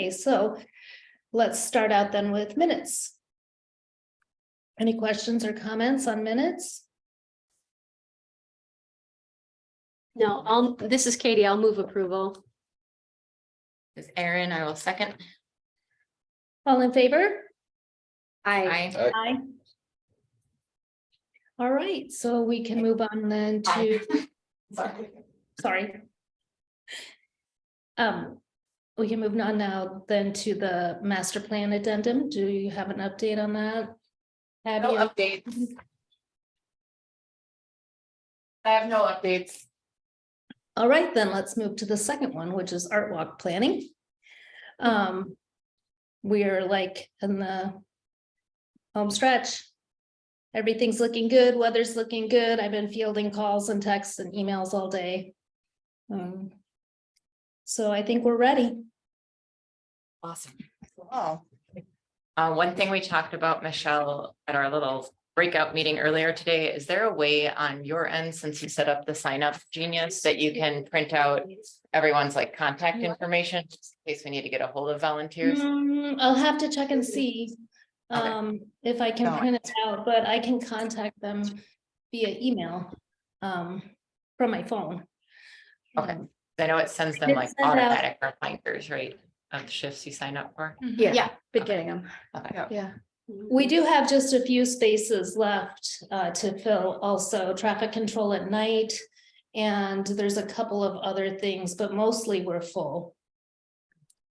Okay, so let's start out then with minutes. Any questions or comments on minutes? No, this is Katie. I'll move approval. This is Erin, I will second. All in favor? Aye. Aye. All right, so we can move on then to, sorry. We can move on now then to the master plan addendum. Do you have an update on that? Have No you? updates. I have no updates. All right, then let's move to the second one, which is art walk planning. We're like in the home stretch. Everything's looking good, weather's looking good. I've been fielding calls and texts and emails all day. So I think we're ready. Awesome. Oh. One thing we talked about, Michelle, at our little breakout meeting earlier today, is there a way on your end, since you set up the sign up Genius, that you can print out everyone's like contact information in case we need to get a hold of volunteers? I'll have to check and see if I can No. print it out, but I can contact them via email from my phone. Okay. I know it sends them It like sends out- automatic reminders, right, of the shifts you sign up for. Yeah, been Okay. getting them. Okay. Yeah. We do have just a few spaces left to fill, also traffic control at night. And there's a couple of other things, but mostly we're full.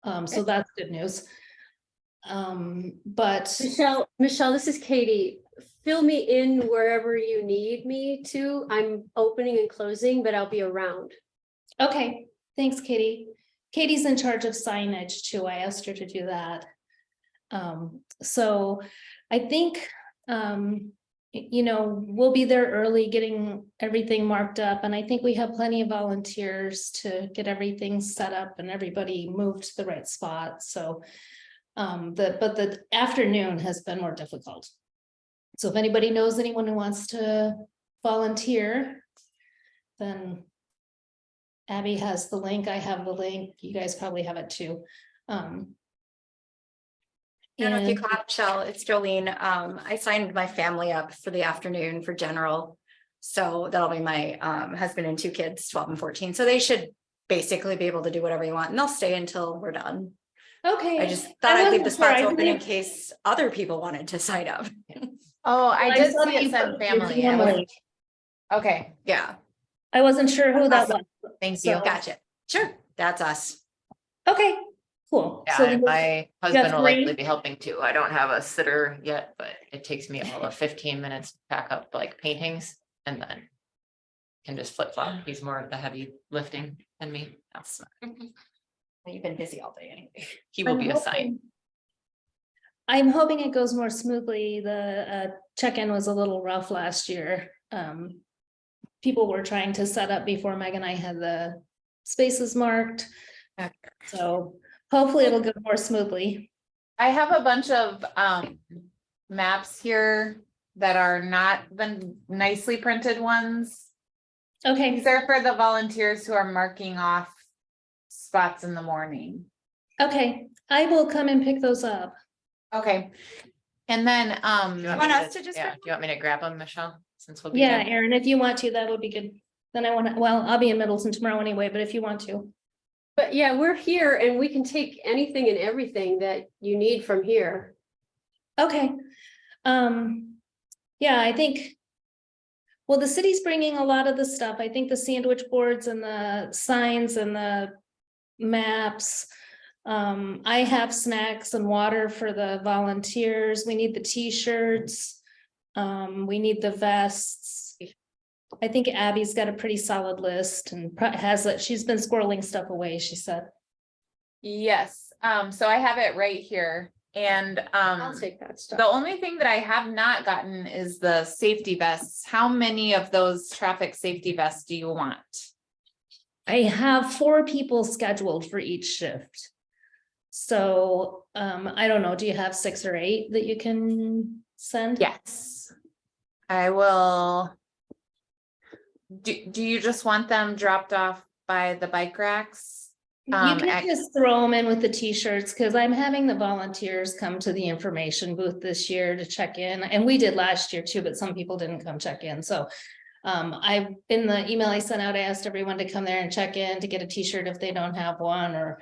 So that's good news. But Michelle, this is Katie. Fill me in wherever you need me to. I'm opening and closing, but I'll be around. okay, thanks, Katie. Katie's in charge of signage too. I asked her to do that. So I think, you know, we'll be there early getting everything marked up. And I think we have plenty of volunteers to get everything set up and everybody moved to the right spot. So, but the afternoon has been more difficult. So if anybody knows anyone who wants to volunteer, then Abby has the link. I have the link. You guys probably have it too. I don't know if you And- caught Michelle, it's Jolene. I signed my family up for the afternoon for general. So that'll be my husband and 2 kids, 12 and 14. So they should basically be able to do whatever you want and they'll stay until we're done. Okay. I just thought I'd leave the wasn't sure. spots I open in think- case other people wanted to sign up. Oh, Well, I did saw see that you it said put your family. I was- Okay, Yeah, I wasn't sure who that was. thank So- you. gotcha. Sure, that's us. Okay, cool. So Yeah, you- my husband will likely three? be helping too. I don't have a sitter yet, but it takes me all of 15 minutes to pack up like paintings and then can just flip flop. He's more of the heavy lifting than me. That's, You've been busy all day anyway. he will I'm be assigned. I'm hoping it goes more smoothly. The check-in was a little rough last year. People were trying to set up before Meg and I had the spaces marked. So hopefully it'll go more smoothly. I have a bunch of maps here that are not the nicely printed ones. Okay, These are for the volunteers who are marking off spots in the morning. okay. I will come and pick those up. Okay. And then Do you want Want me us to just yeah, grab do you want me to grab them, Michelle? Since we'll be Yeah, there? Erin, if you want to, that would be good. Then I want to, well, I'll be in Middleton tomorrow anyway, but if you want to. But yeah, we're here and we can take anything and everything that you need from here. Okay. Yeah, I think. Well, the city's bringing a lot of the stuff. I think the sandwich boards and the signs and the maps. I have snacks and water for the volunteers. We need the t-shirts. We need the vests. I think Abby's got a pretty solid list and has it. She's been squirreling stuff away, she said. yes, so I have it right here. And I'll take that stuff. the only thing that I have not gotten is the safety vests. How many of those traffic safety vests do you want? I have 4 people scheduled for each shift. So, I don't know, do you have 6 or 8 that you can send? Yes. I will. Do you just want them dropped off by the bike racks? You at- can just throw them in with the t-shirts, because I'm having the volunteers come to the information booth this year to check in, and we did last year too, but some people didn't come check in, so. In the email I sent out, I asked everyone to come there and check in to get a t-shirt if they don't have one, or,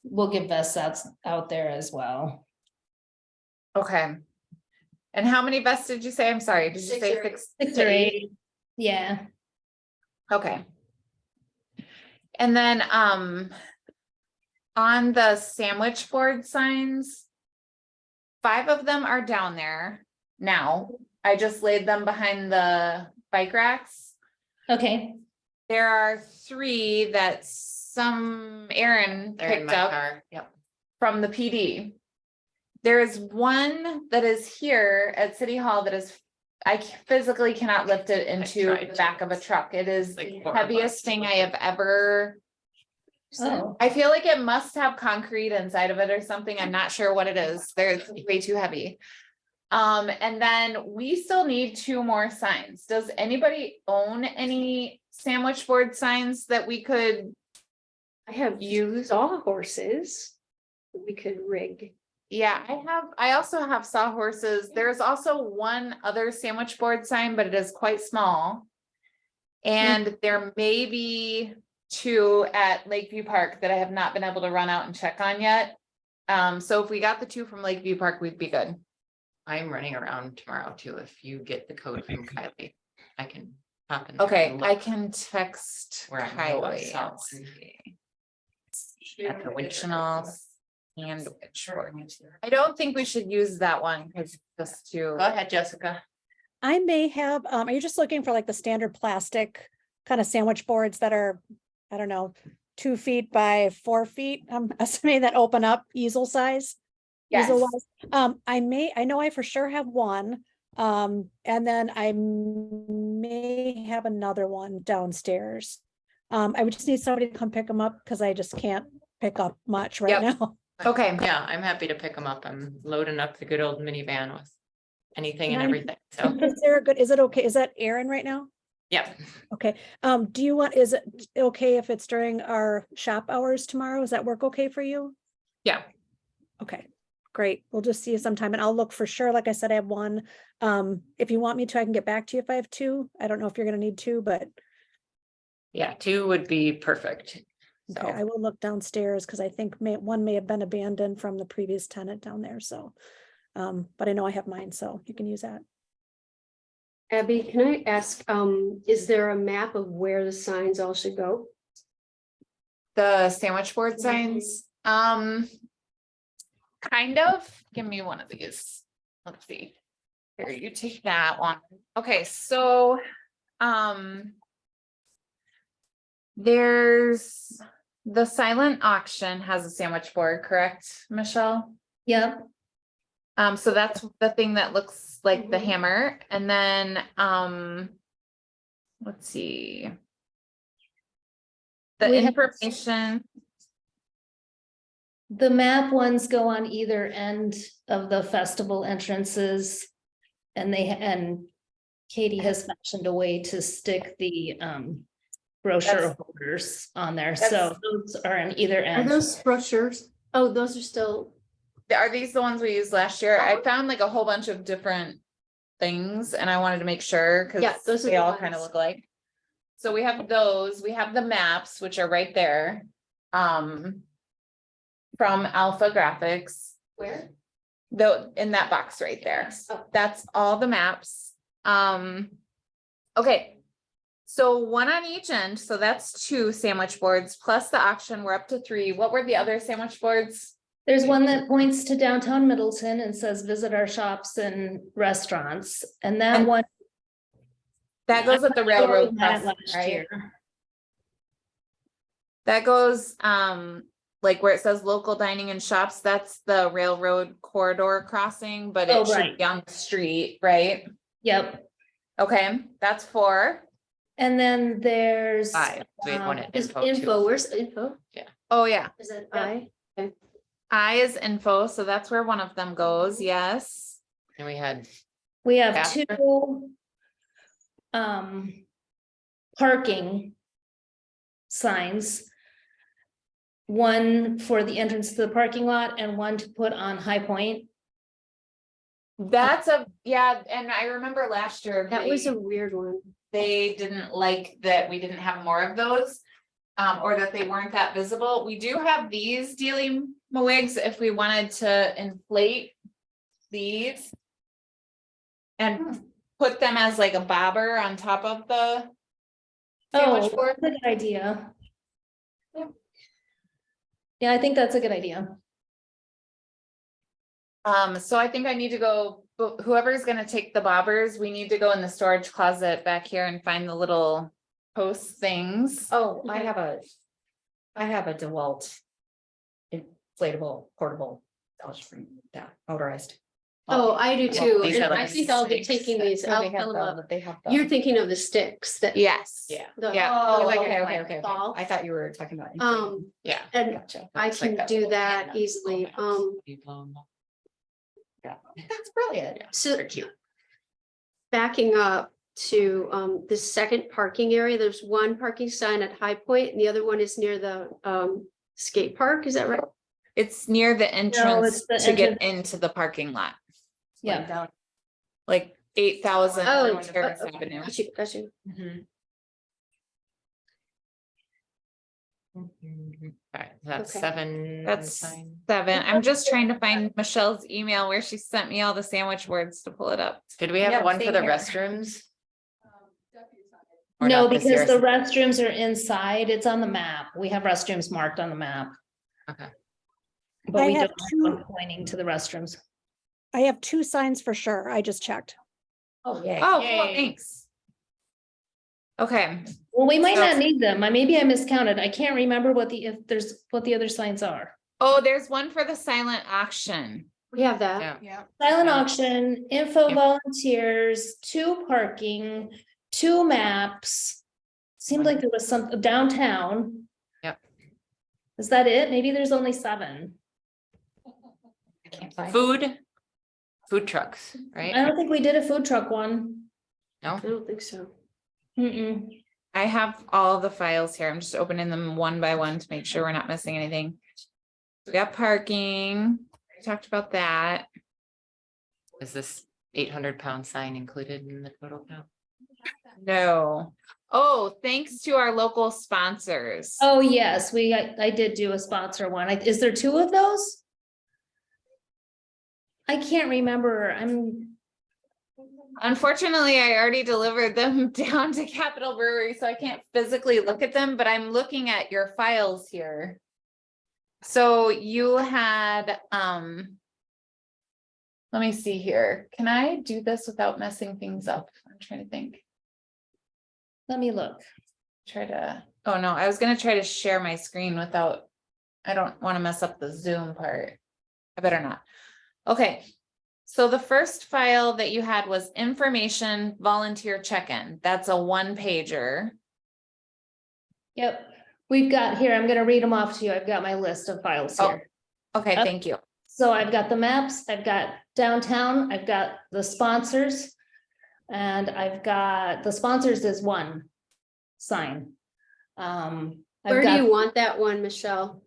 we'll give vests out there as well. Okay. And how many vests did you say? I'm sorry, did you Six say or eight. 6 to or eight? 8, yeah. Okay. And then, on the sandwich board signs, 5 of them are down there now. I just laid them behind the bike racks. Okay, There are 3 that Aaron They're in picked my up car. Yep. from the PD. There is one that is here at City Hall that is, I physically cannot lift it into tried the to. back of a truck. It is Like the 4 heaviest bucks. thing I have ever. oh, I feel like it must have concrete inside of it or something. I'm not sure what it is. They're way too heavy. And then we still need 2 more signs. Does anybody own any sandwich board signs that we could I have use? sawhorses we could rig. Yeah, I also have sawhorses. There's also one other sandwich board sign, but it is quite small. And there may be 2 at Lakeview Park that I have not been able to run out and check on yet. So if we got the 2 from Lakeview Park, we'd be good. I'm running around tomorrow too. If you get the code from Kylie, I can hop in. there Okay, and I look can text Where I know I Kylie saw and one. see. At the original sandwich board. I don't think we should use that one because just too. Go ahead, Jessica. I may have, are you just looking for like the standard plastic kind of sandwich boards that are, I don't know, 2 feet by 4 feet? I'm estimating that open up easel size. Easel Yes. wise. I know I for sure have one. And then I may have another one downstairs. I would just need somebody to come pick them up because I just can't pick up much right Yep. now. Okay, Yeah, I'm happy to pick them up. I'm loading up the good old minivan with anything and Nice. everything. So, Is it okay? Is that Aaron right now? yeah. Okay, is it okay if it's during our shop hours tomorrow? Does that work okay for you? Yeah. Okay, great. We'll just see you sometime and I'll look for sure. Like I said, I have one. If you want me to, I can get back to you if I have 2. I don't know if you're gonna need 2, but Yeah, 2 would be perfect. okay, I So, will look downstairs because I think one may have been abandoned from the previous tenant down there, so. But I know I have mine, so you can use that. Abby, can I ask, is there a map of where the signs all should go? the sandwich board signs, kind of, give me one of these. Let's see. Here, you take that one. Okay, so, there's the silent auction has a sandwich board, correct, Michelle? yep, So that's the thing that looks like the Mhm. hammer, and then, let's see. The We have- information, the map ones go on either end of the festival entrances. And Katie has fashioned a way to stick the brochure That's- holders on there, that's- so those are on either Are end. those brochures? Oh, those are still, are these the ones we used last year? I found like a whole bunch of different things and I wanted to make sure, Yeah, cause those are they the all kind of ones. look like. So we have those, we have the maps, which are right there. From Alpha Graphics, where? though, in that box right there. Oh. That's all the maps. Okay. So one on each end, so that's 2 sandwich boards, plus the auction, we're up to 3. What were the other sandwich boards? There's one that points to downtown Middleton and says, visit our shops and restaurants, and that And one. That goes at the railroad We had it crossing, last right? year. That goes, like where it says local dining and shops, that's the railroad corridor crossing, but Oh, it should right. be on the street, right? Yep, Okay, that's 4. and then there's. 5. We had one at Is info too. info, where's info? Oh, yeah. Is that Yep. I is info, so that's where one of them goes, yes. And we had, We have Faster. 2. Parking. Signs. one for the entrance to the parking lot and one to put on High Point. That's yeah, and I remember last year. That was a weird one. They didn't like that we didn't have more of those. Or that they weren't that visible. We do have these dealy wigs if we wanted to inflate these. And put them as like a bobber on top of the. sandwich Oh, board. that's a good idea. Yeah, I think that's a good idea. So I think I need to go, but whoever's gonna take the bobbers, we need to go in the storage closet back here and find the little post things. Oh, I have a DeWalt inflatable portable. I'll just bring that motorized. Oh, I do too. these And are like I think I'll be sticks. taking these. No, I'll they have fill them up. they have the- You're thinking of the sticks that. Yes. Yeah. the- Yeah. Oh, like okay, a okay, okay. ball. I thought you were talking about. Yeah. And Gotcha. I It's like can that do little that hand. easily. Yeah, that's brilliant. So They're cute. backing up to the second parking area, there's one parking sign at High Point and the other one is near the skate park. Is that right? It's near the entrance the to get entrance. into the parking lot, Yeah, like 8,000 Oh, Terrace Avenue. got you, got you. Alright, that's Okay. 7. That's sign. 7. I'm just trying to find Michelle's email where she sent me all the sandwich boards to pull it up. Did we have Yeah, one for same the here. restrooms? Or no, not this because year? the restrooms are inside. It's on the map. We have restrooms marked on the map. Okay. But I we have don't have two- one pointing to the restrooms. I have 2 signs for sure. I just checked. Oh, yeah. Oh, cool, Yay. thanks. Okay, Well, we might So- not need them. Maybe I miscounted. I can't remember what the other signs are. oh, there's one for the silent auction. We have that. Yeah. Silent Yeah. auction, info Yeah. volunteers, 2 parking, 2 maps. Seemed like there was some downtown. Yep. Is that it? Maybe there's only 7. I can't find. Food trucks, I right? don't think we did a food truck one. No, I don't think so. Mm-mm. I have all the files here. I'm just opening them one by one to make sure we're not missing anything. We got parking. We talked about that. is this 800-pound sign included in the total count? No. Oh, thanks to our local sponsors. Oh, yes, I did do a sponsor one. Is there 2 of those? I can't remember. Unfortunately, I already delivered them down to Capitol Brewery, so I can't physically look at them, but I'm looking at your files here. So you had, let me see here. Can I do this without messing things up? I'm trying to think. Let me look. Oh no, I was gonna try to share my screen without, I don't want to mess up the Zoom part. I better not. Okay. So the first file that you had was information volunteer check-in. That's a 1-pager. Yep, we've got here, I'm gonna read them off to you. I've got my list of files Oh. here. Okay, Yep. thank you. So I've got the maps, I've got downtown, I've got the sponsors. And I've got, the sponsors is 1 sign. I've Where do got- you want that one, Michelle?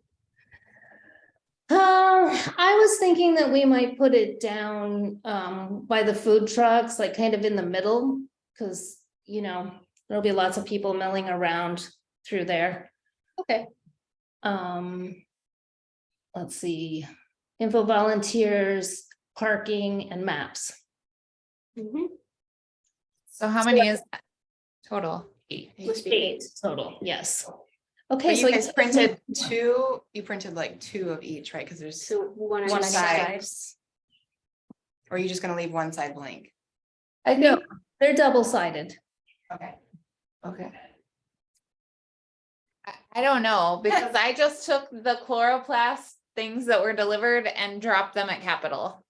I was thinking that we might put it down by the food trucks, like kind of in the middle, because there'll be lots of people milling around through there. Okay. Let's see, info volunteers, parking and maps. Mhm. So how many is that total? 8. Must be 8 total, yes. Okay, But so you guys printed 2, you printed like 2 of each, right? Because there's, So one One on each side. side. or are you just gonna leave one side blank? I think, they're double-sided. Okay. okay. I don't know, because I just took the chloroplast things that were delivered and dropped them at Capitol.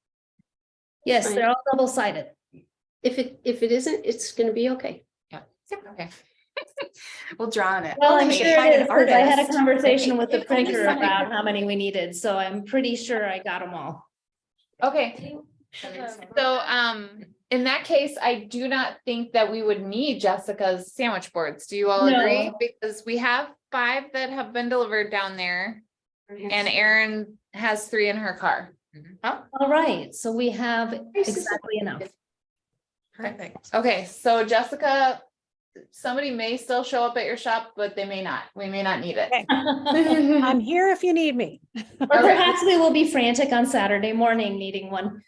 Yes, Fine. they're all double-sided. If it isn't, it's gonna be okay. Okay. We'll draw on it. Well, I'm Maybe sure find it an is, because I had a artist. conversation with the If I printer decide- about how many we needed, so I'm pretty sure I got them all. Okay, so, in that case, I do not think that we would need Jessica's sandwich boards. Do you all No. agree? Because we have 5 that have been delivered down there. and Erin has 3 in her car. All right, so we have exactly enough. Perfect. Okay, so Jessica, somebody may still show up at your shop, but they may not. We may not need it. Okay. I'm here if you need me. Or perhaps we will be frantic on Saturday morning needing one.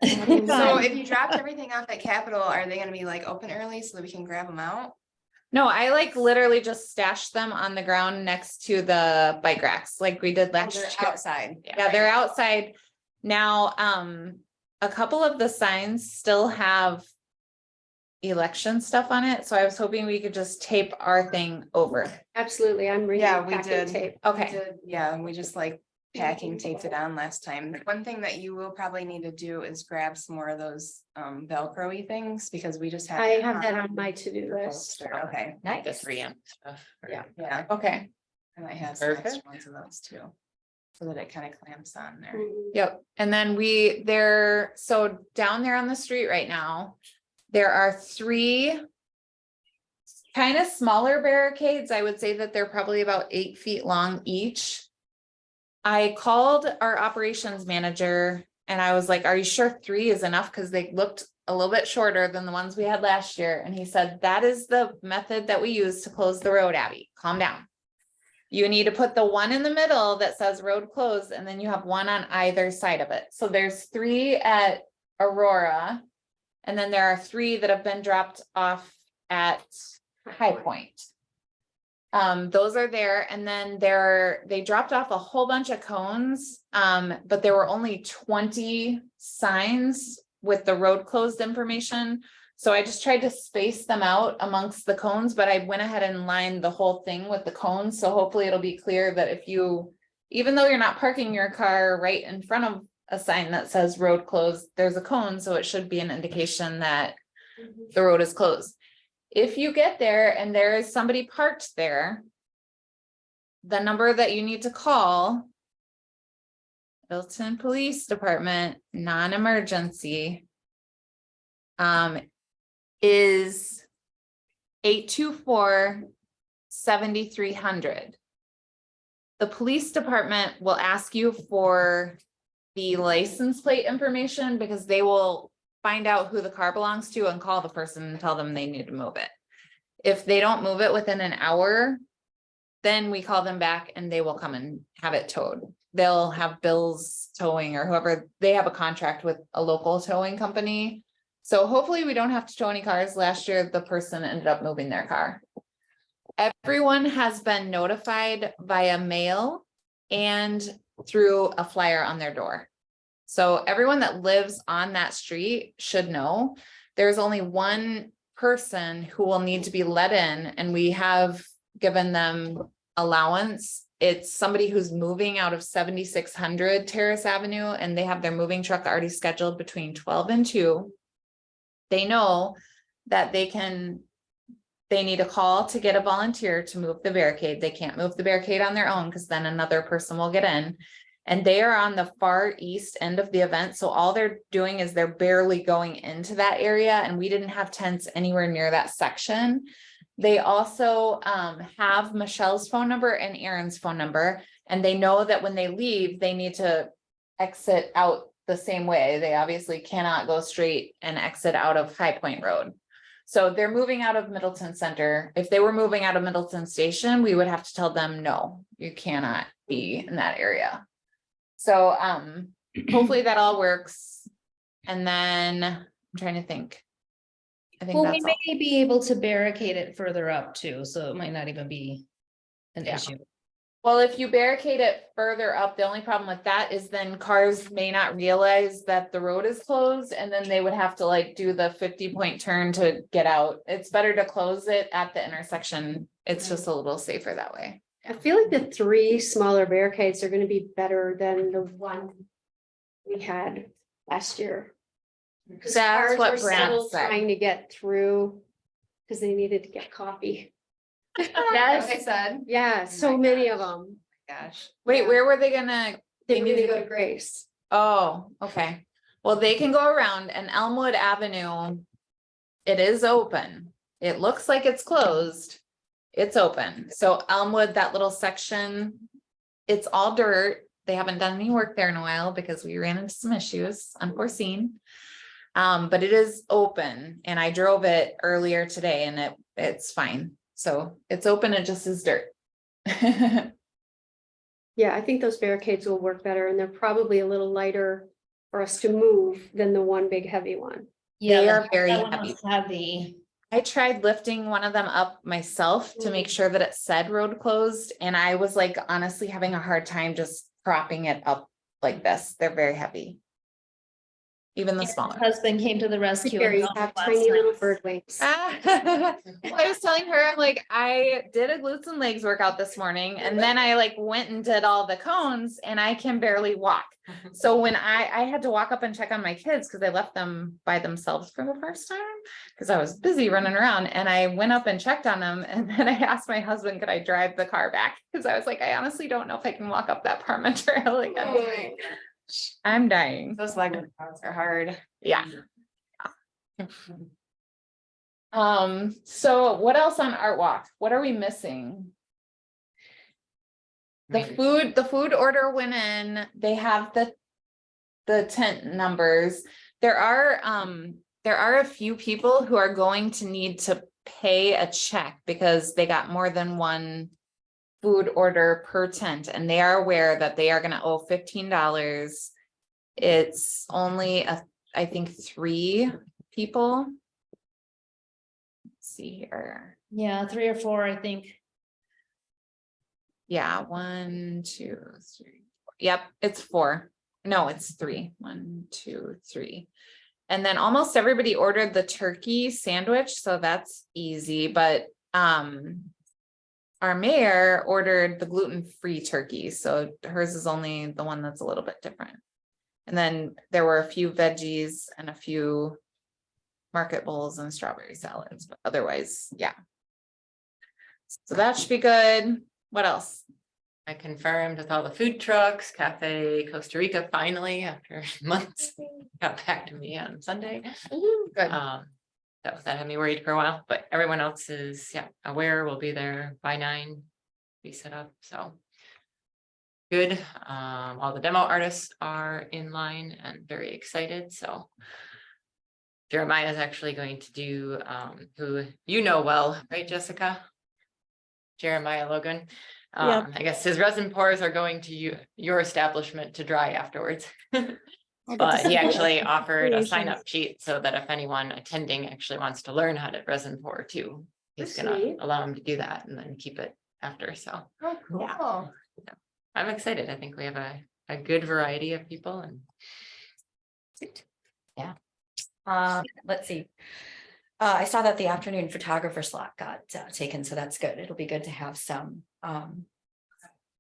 So Fine. if you dropped everything off at Capitol, are they gonna be like open early so that we can grab them out? No, I like literally just stashed them on the ground next to the bike racks like we did Oh, last they're year. outside. Yeah, they're outside. Now, a couple of the signs still have election stuff on it, so I was hoping we could just tape our thing over. Absolutely, I'm reading. Yeah, we packing did. tape. Okay, Yeah, and we just like packing taped it on last time. The one thing that you will probably need to do is grab some more of those Velcro-y things because we just have. I have that on my to-do list. Okay, Like the 3M stuff. Yeah. yeah, okay, and I have some extra Perfect. ones of those too. So that it kind of clamps on there. Mhm. yep. And then so down there on the street right now, there are 3 kind of smaller barricades. I would say that they're probably about 8 feet long each. I called our operations manager and I was like, are you sure 3 is enough? Because they looked a little bit shorter than the ones we had last year. And he said, that is the method that we use to close the road, Abby. Calm down. You need to put the one in the middle that says road closed, and then you have one on either side of it. So there's 3 at Aurora. And then there are 3 that have been dropped off at High Point. Those are there, and then they dropped off a whole bunch of cones, but there were only 20 signs with the road closed information. So I just tried to space them out amongst the cones, but I went ahead and lined the whole thing with the cones. So hopefully it'll be clear that if you, even though you're not parking your car right in front of a sign that says road closed, there's a cone, so it should be an indication that the road is closed. If you get there and there is somebody parked there, the number that you need to call, Middleton Police Department, non-emergency, is 824-7300. The police department will ask you for the license plate information because they will find out who the car belongs to and call the person and tell them they need to move it. If they don't move it within an hour, then we call them back and they will come and have it towed. They'll have Bill's Towing or whoever, they have a contract with a local towing company. So hopefully we don't have to tow any cars. Last year, the person ended up moving their car. Everyone has been notified via mail and through a flyer on their door. So everyone that lives on that street should know there's only one person who will need to be let in, and we have given them allowance. It's somebody who's moving out of 7600 Terrace Avenue, and they have their moving truck already scheduled between 12 and 2. They know that they need a call to get a volunteer to move the barricade. They can't move the barricade on their own because then another person will get in. And they are on the far east end of the event. So all they're doing is they're barely going into that area, and we didn't have tents anywhere near that section. They also have Michelle's phone number and Aaron's phone number, and they know that when they leave, they need to exit out the same way. They obviously cannot go straight and exit out of High Point Road. So they're moving out of Middleton Center. If they were moving out of Middleton Station, we would have to tell them, no, you cannot be in that area. So hopefully that all works. And then I'm trying to think. I think Well, we that's all. may be able to barricade it further up too, so it might not even be an Yeah. issue. Well, if you barricade it further up, the only problem with that is then cars may not realize that the road is closed, and then they would have to like do the 50-point turn to get out. It's better to close it at the intersection. It's just a little safer that way. I feel like the 3 smaller barricades are gonna be better than the one we had last year. Because That's cars what were Brad still said. trying to get through, because they needed to get coffee. That's what they said. Yeah, so my many gosh. of them. Gosh. Wait, where were they gonna? They need need to to go to Grace. Oh, okay. Well, they can go around, and Elmwood Avenue, it is open. It looks like it's closed. It's open. So Elmwood, that little section it's all dirt. They haven't done any work there in a while because we ran into some issues, unforeseen. But it is open and I drove it earlier today and it's fine. So it's open, it just is dirt. Yeah, I think those barricades will work better and they're probably a little lighter for us to move than the one big heavy one. Yeah, They are very that one heavy. was heavy. I tried lifting one of them up myself to make sure that it said road closed, and I was like honestly having a hard time just propping it up like this. They're very heavy. Even the My smaller. husband came to the rescue. and Carrie, helped have last tiny night. little bird wings. Well, I was telling her, I'm like, I did a glutes and legs workout this morning, and then I like went and did all the cones, and I can barely walk. So when I had to walk up and check on my kids because I left them by themselves for the first time because I was busy running around, and I went up and checked on them, and then I asked my husband, could I drive the car back? Because I was like, I honestly don't know if I can walk up that Parma trail again. I'm dying. Those leg workouts are hard. Yeah. So what else on Art Walk? What are we missing? The food order went in. They have the tent numbers. There are a few people who are going to need to pay a check because they got more than one food order per tent, and they are aware that they are gonna owe $15. It's only I think 3 people. Let's see here. Yeah, 3 or 4, I think. Yeah, 1, 2, 3. Yep, it's 4. No, it's 3. 1, 2, 3. And then almost everybody ordered the turkey sandwich, so that's easy. But our mayor ordered the gluten-free turkey, so hers is only the one that's a little bit different. And then there were a few veggies and a few market bowls and strawberry salads, but otherwise, yeah. So that should be good. What else? I confirmed with all the food trucks, Cafe Costa Rica finally, after months, got back to me on Sunday. Good. That had me worried for a while, but everyone else is, aware. We'll be there by 9, be set up, so. Good. All the demo artists are in line and very excited, so. Jeremiah is actually going to do, who you know well, right, Jessica? Jeremiah Logan. Yep. I guess his resin pours are going to your establishment to dry afterwards. But he actually offered a sign up sheet so that if anyone attending actually wants to learn how to resin pour too, he's That's gonna neat. allow him to do that and then keep it after. So Oh, cool. I'm excited. I think we have a good variety of people and Let's see. I saw that the afternoon photographer slot got taken, so that's good. It'll be good to have some.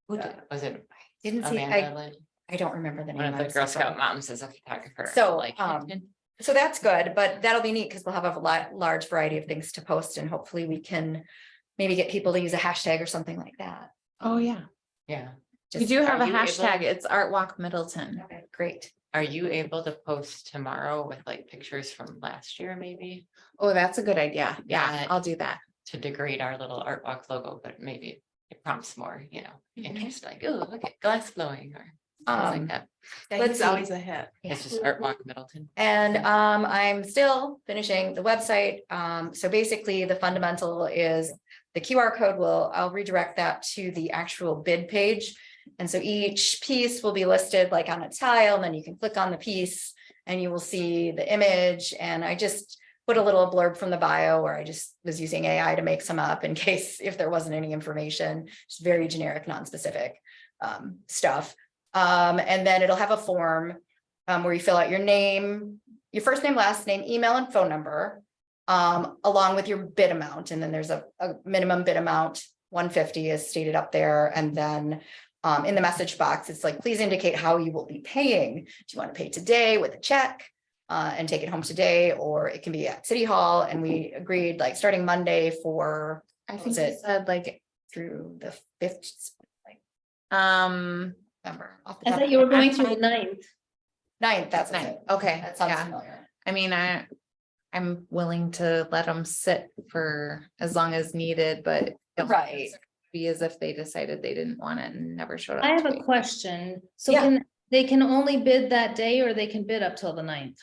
was it Didn't see, Amanda Lynn? I don't remember the One name. of the I'm so Girl sorry. Scout moms is a photographer. So, Houston. So that's good, but that'll be neat because we'll have a large variety of things to post, and hopefully we can maybe get people to use a hashtag or something like that. Oh, yeah. Yeah. We do have a Are you hashtag. able- It's Art Walk Middleton. Okay, great. Are you able to post tomorrow with like pictures from last year, maybe Oh, that's a good idea. Yeah, Yeah. I'll do that. to degrade our little Art Walk logo, but maybe it prompts more, interest, like, oh, look at glass blowing or something like that. Let's It's see. always a hit. It's just Art Walk Middleton. And I'm still finishing the website. So basically the fundamental is the QR code I'll redirect that to the actual bid page. And so each piece will be listed like on a tile, and then you can click on the piece and you will see the image. And I just put a little blurb from the bio, or I just was using AI to make some up in case if there wasn't any information, just very generic, non-specific stuff. And then it'll have a form where you fill out your name, your first name, last name, email, and phone number, along with your bid amount. And then there's a minimum bid amount, 150 is stated up there. And then in the message box, it's like, please indicate how you will be paying. Do you want to pay today with a check and take it home today, or it can be at City Hall? And we agreed like starting Monday for I What think was it it? said like, through the 5th, like November. Off the I top thought of you my were going head. through the 9th. 9th, that's nine. it. Okay, That sounds yeah. familiar. I mean, I'm willing to let them sit for as long as needed, but. Right. be as if they decided they didn't want it and never showed up. I have to a wait. question. So Yeah. they can only bid that day or they can bid up till the 9th?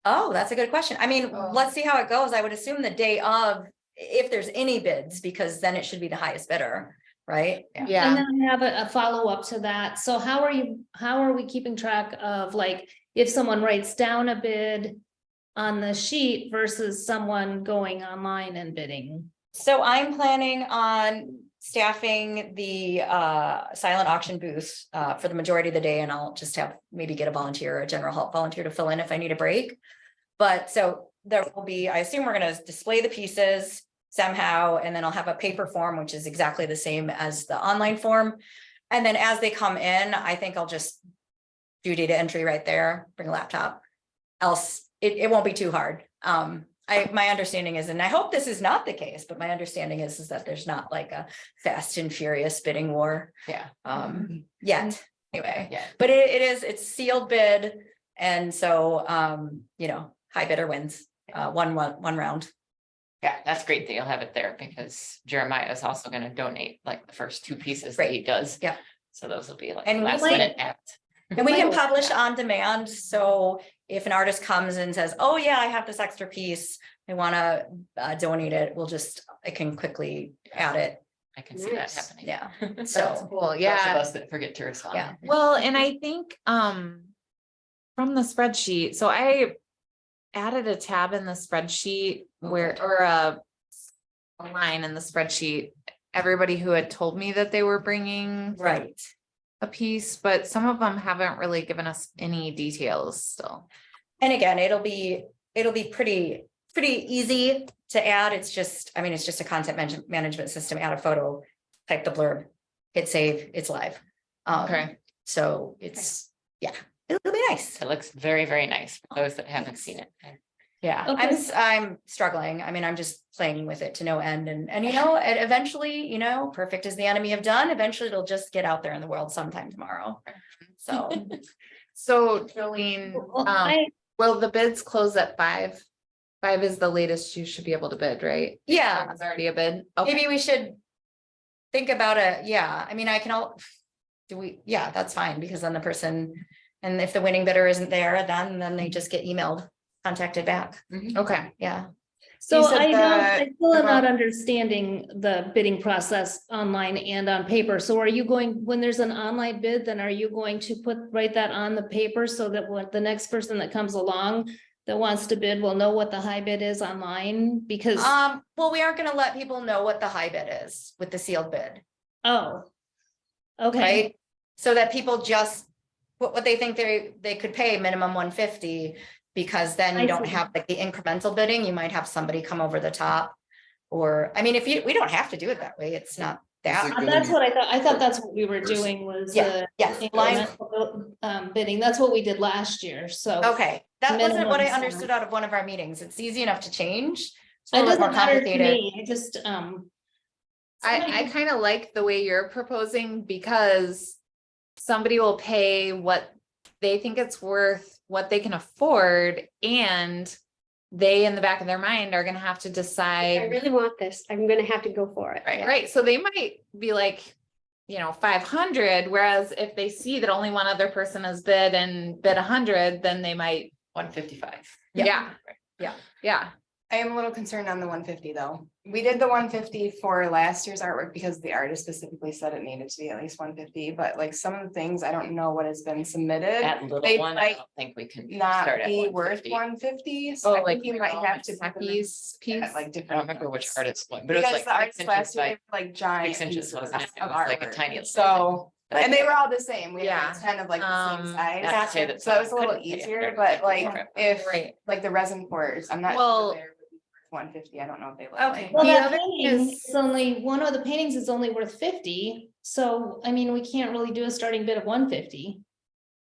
Oh, that's a good question. I mean, let's see how it goes. I would assume the day of, if there's any bids, because then it should be the highest bidder, right? And Yeah, then I have a follow-up to that. So how are we keeping track of, like, if someone writes down a bid on the sheet versus someone going online and bidding? So I'm planning on staffing the silent auction booth for the majority of the day, and I'll just have maybe get a volunteer, a general help volunteer to fill in if I need a break. But so there will be, I assume we're gonna display the pieces somehow, and then I'll have a paper form, which is exactly the same as the online form. And then as they come in, I think I'll just do data entry right there, bring a laptop. Else, it won't be too hard. My understanding is, and I hope this is not the case, but my understanding is that there's not like a fast and furious bidding war Yeah. yet, anyway. Yeah. But it's sealed bid, and so you know, high bidder wins one round. Yeah, that's great that you'll have it there because Jeremiah is also gonna donate like the first 2 pieces that he does. Yeah. So those will be like And we last might- minute act. And we can publish on demand, so if an artist comes and says, oh yeah, I have this extra piece, I wanna donate it, I can quickly add it, I can see that Nice. happening. yeah. that's So, cool, Those of yeah. us that forget to respond. yeah. Well, and I think, from the spreadsheet, so I added a tab in the spreadsheet where, or a line in the spreadsheet, everybody who had told me that they were bringing Right. a piece, but some of them haven't really given us any details still. And again, it'll be pretty easy to add. It's just a content management system, add a photo, type the blurb, hit save, it's live. Okay. So it's, yeah, it'll be nice. It looks very, very nice for those that haven't seen it. Yeah, Okay. I'm struggling. I mean, I'm just playing with it to no end, and you know, eventually, you know, perfect is the enemy of done. Eventually it'll just get out there in the world sometime tomorrow. So So Jolene, Well, will the bids close at 5? 5 is the latest you should be able to bid, right? yeah, It's already a bid. Okay. maybe we should think about it. Yeah, I mean, yeah, that's fine, because then the person, and if the winning bidder isn't there, then they just get emailed, contacted back. Okay. Yeah. So You said I still am not about- understanding the bidding process online and on paper. So are you going, when there's an online bid, then are you going to write that on the paper so that when the next person that comes along that wants to bid will know what the high bid is online? Because, Well, we aren't gonna let people know what the high bid is with the sealed bid, oh, okay, right? So that people just put what they think they could pay, minimum 150. Because then I you don't see. have like the incremental bidding, you might have somebody come over the top. Or, I mean, we don't have to do it that way, it's not that. That's what I thought. I thought that's what we were doing was Yeah, the yes, line, incremental, bidding. That's what we did last year, so. okay, that wasn't what I Minimum sum. understood out of one of our meetings, it's easy enough to change. It's a It little bit doesn't more matter to complicated. me, I just, I kind of like the way you're proposing because somebody will pay what they think it's worth, what they can afford, and they, in the back of their mind, are gonna have to I decide. really want this. I'm gonna have to go for it. Right, so they might be like, 500, whereas if they see that only one other person has bid and bid 100, then they might, 155. yeah. Yeah. Yeah, I am a little concerned on the 150 though. We did the 150 for last year's artwork because the artist specifically said it needed to be at least 150, but like some of the things, I don't know what has been submitted. That little They one, I might don't think we can Not start at be worth 150. 150, so oh, I like think you might have to. put them in Becky's piece. at, like I different. don't remember which ones. artist one, but it was Because like the 6 artists inches last year, by they were, like giant 6 inches, pieces wasn't it? It of was like a artwork. tiny little So, But I and they think- were all the same, we Yeah. had kind of like the same size. Not to say that So it was a little someone couldn't pay easier, 150 but like for it. if, Right. like the resin pours, I'm not. sure Well- they're 150, I don't know if they look Okay. like. well, The that other painting is- is only, one of the paintings is only worth 50, so, I mean, we can't really do a starting bid of 150.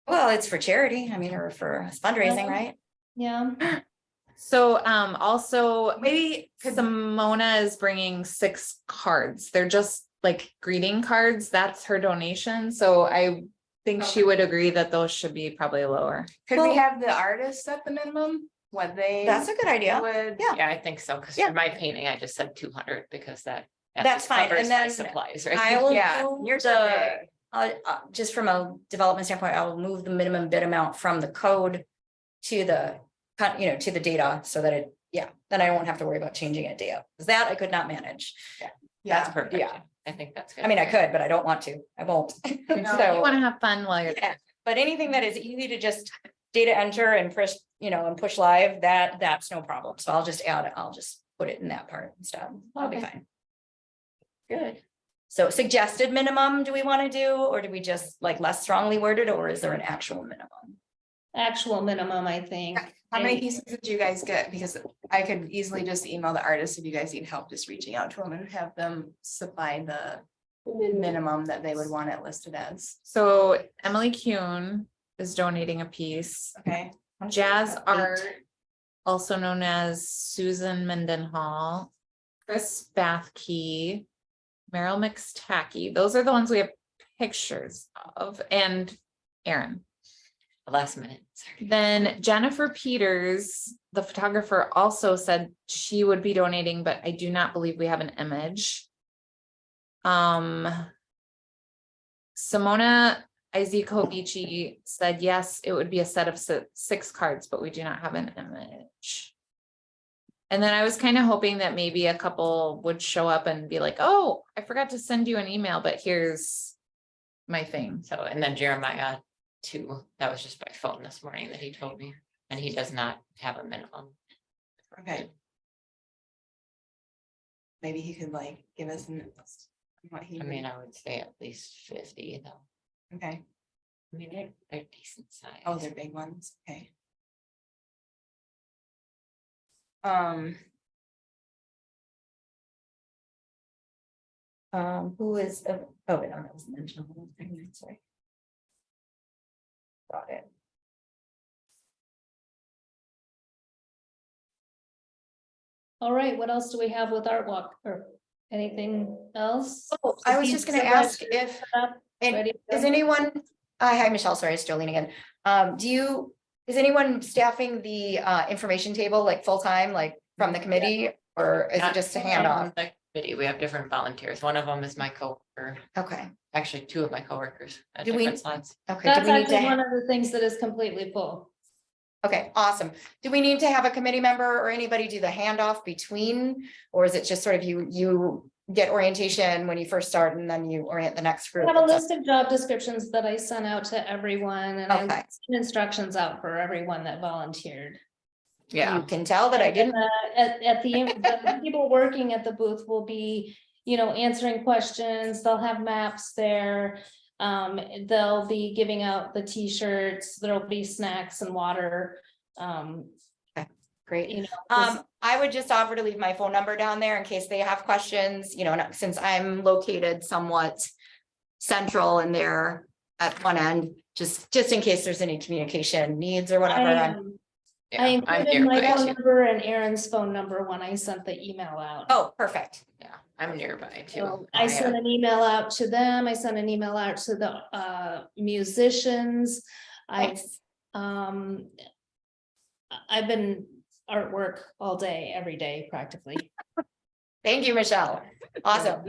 Well, it's for charity, I mean, or for fundraising, right? Yeah, So, also, Maybe could Simona is bringing 6 cards. They're just like greeting cards. That's her donation. So I think she would agree that those should be probably lower. Could Well- we have the artist set the minimum, what they That's a good idea. would? Yeah. Yeah, I think so, because Yeah. for my painting, I just said 200 because that That's fine, Covers and my then supplies, right? I will Yeah, move yours are the, just from a development standpoint, I will move the minimum bid amount from the code to the, to the data so that it, then I won't have to worry about changing it data. Because that I could not manage. That's perfect. Yeah. I think that's good. I mean, I could, but I don't want to. I won't. You So, wanna have fun while you're. yeah, but anything that is easy to just data enter and push, and push live, that's no problem. So I'll just add it. I'll just put it in that part instead. I'll be Okay. fine. Good. So suggested minimum, do we want to do, or do we just like less strongly worded, or is there an actual minimum? Actual minimum, I think. How many pieces did you guys get? Because I could easily just email the artists if you guys need help, just reaching out to them and have them supply the minimum that they would want it listed as. So Emily Kuhn is donating a piece. Okay. Jazz Art, also known as Susan Mendenhall, Chris Bathkey, Meryl McStacky. Those are the ones we have pictures of, and Aaron. Last minute. Sorry. Then Jennifer Peters, the photographer, also said she would be donating, but I do not believe we have an image. Simona Izikovici said yes, it would be a set of 6 cards, but we do not have an image. And then I was kind of hoping that maybe a couple would show up and be like, oh, I forgot to send you an email, but here's my thing. So, and then Jeremiah too, that was just by phone this morning that he told me, and he does not have a minimum. Okay. Maybe he could like give us what he. I mean, I would say at least 50 though. Okay. I mean, they're decent size. Oh, they're big ones. Okay. Who is, oh, no, that was mentioned. Sorry. Got it. All right, what else do we have with Art Walk or anything else? Oh, I was just gonna ask if, and Ready to go? is anyone, hi, Michelle, sorry, it's Jolene again. Is anyone staffing the information table like full-time, like from the committee, or is it Not just a from handoff? the committee. We have different volunteers. One of them is my coworker, Okay, actually 2 of my coworkers at Do we- different slots. okay, do That's we need actually to, one of the things that is completely full. okay, awesome. Do we need to have a committee member or anybody do the handoff between? Or is it just sort of you get orientation when you first start and then you orient the next I group? have a list of job descriptions that I sent out to everyone and I Okay. sent instructions out for everyone that volunteered. You can tell that I didn't, At the people working at the booth will be, answering questions. They'll have maps there. They'll be giving out the t-shirts. There'll be snacks and water. great. I would just offer to leave my phone number down there in case they have questions, since I'm located somewhat central and there at one end, just in case there's any communication needs or whatever. I Yeah, I'm included my nearby phone too. number and Aaron's phone number when I sent the email out. Oh, perfect. Yeah, I'm nearby too. So I sent an email out to them. I sent an email out to the musicians. Thanks. I've been artwork all day, every day practically. Thank you, Michelle. Awesome.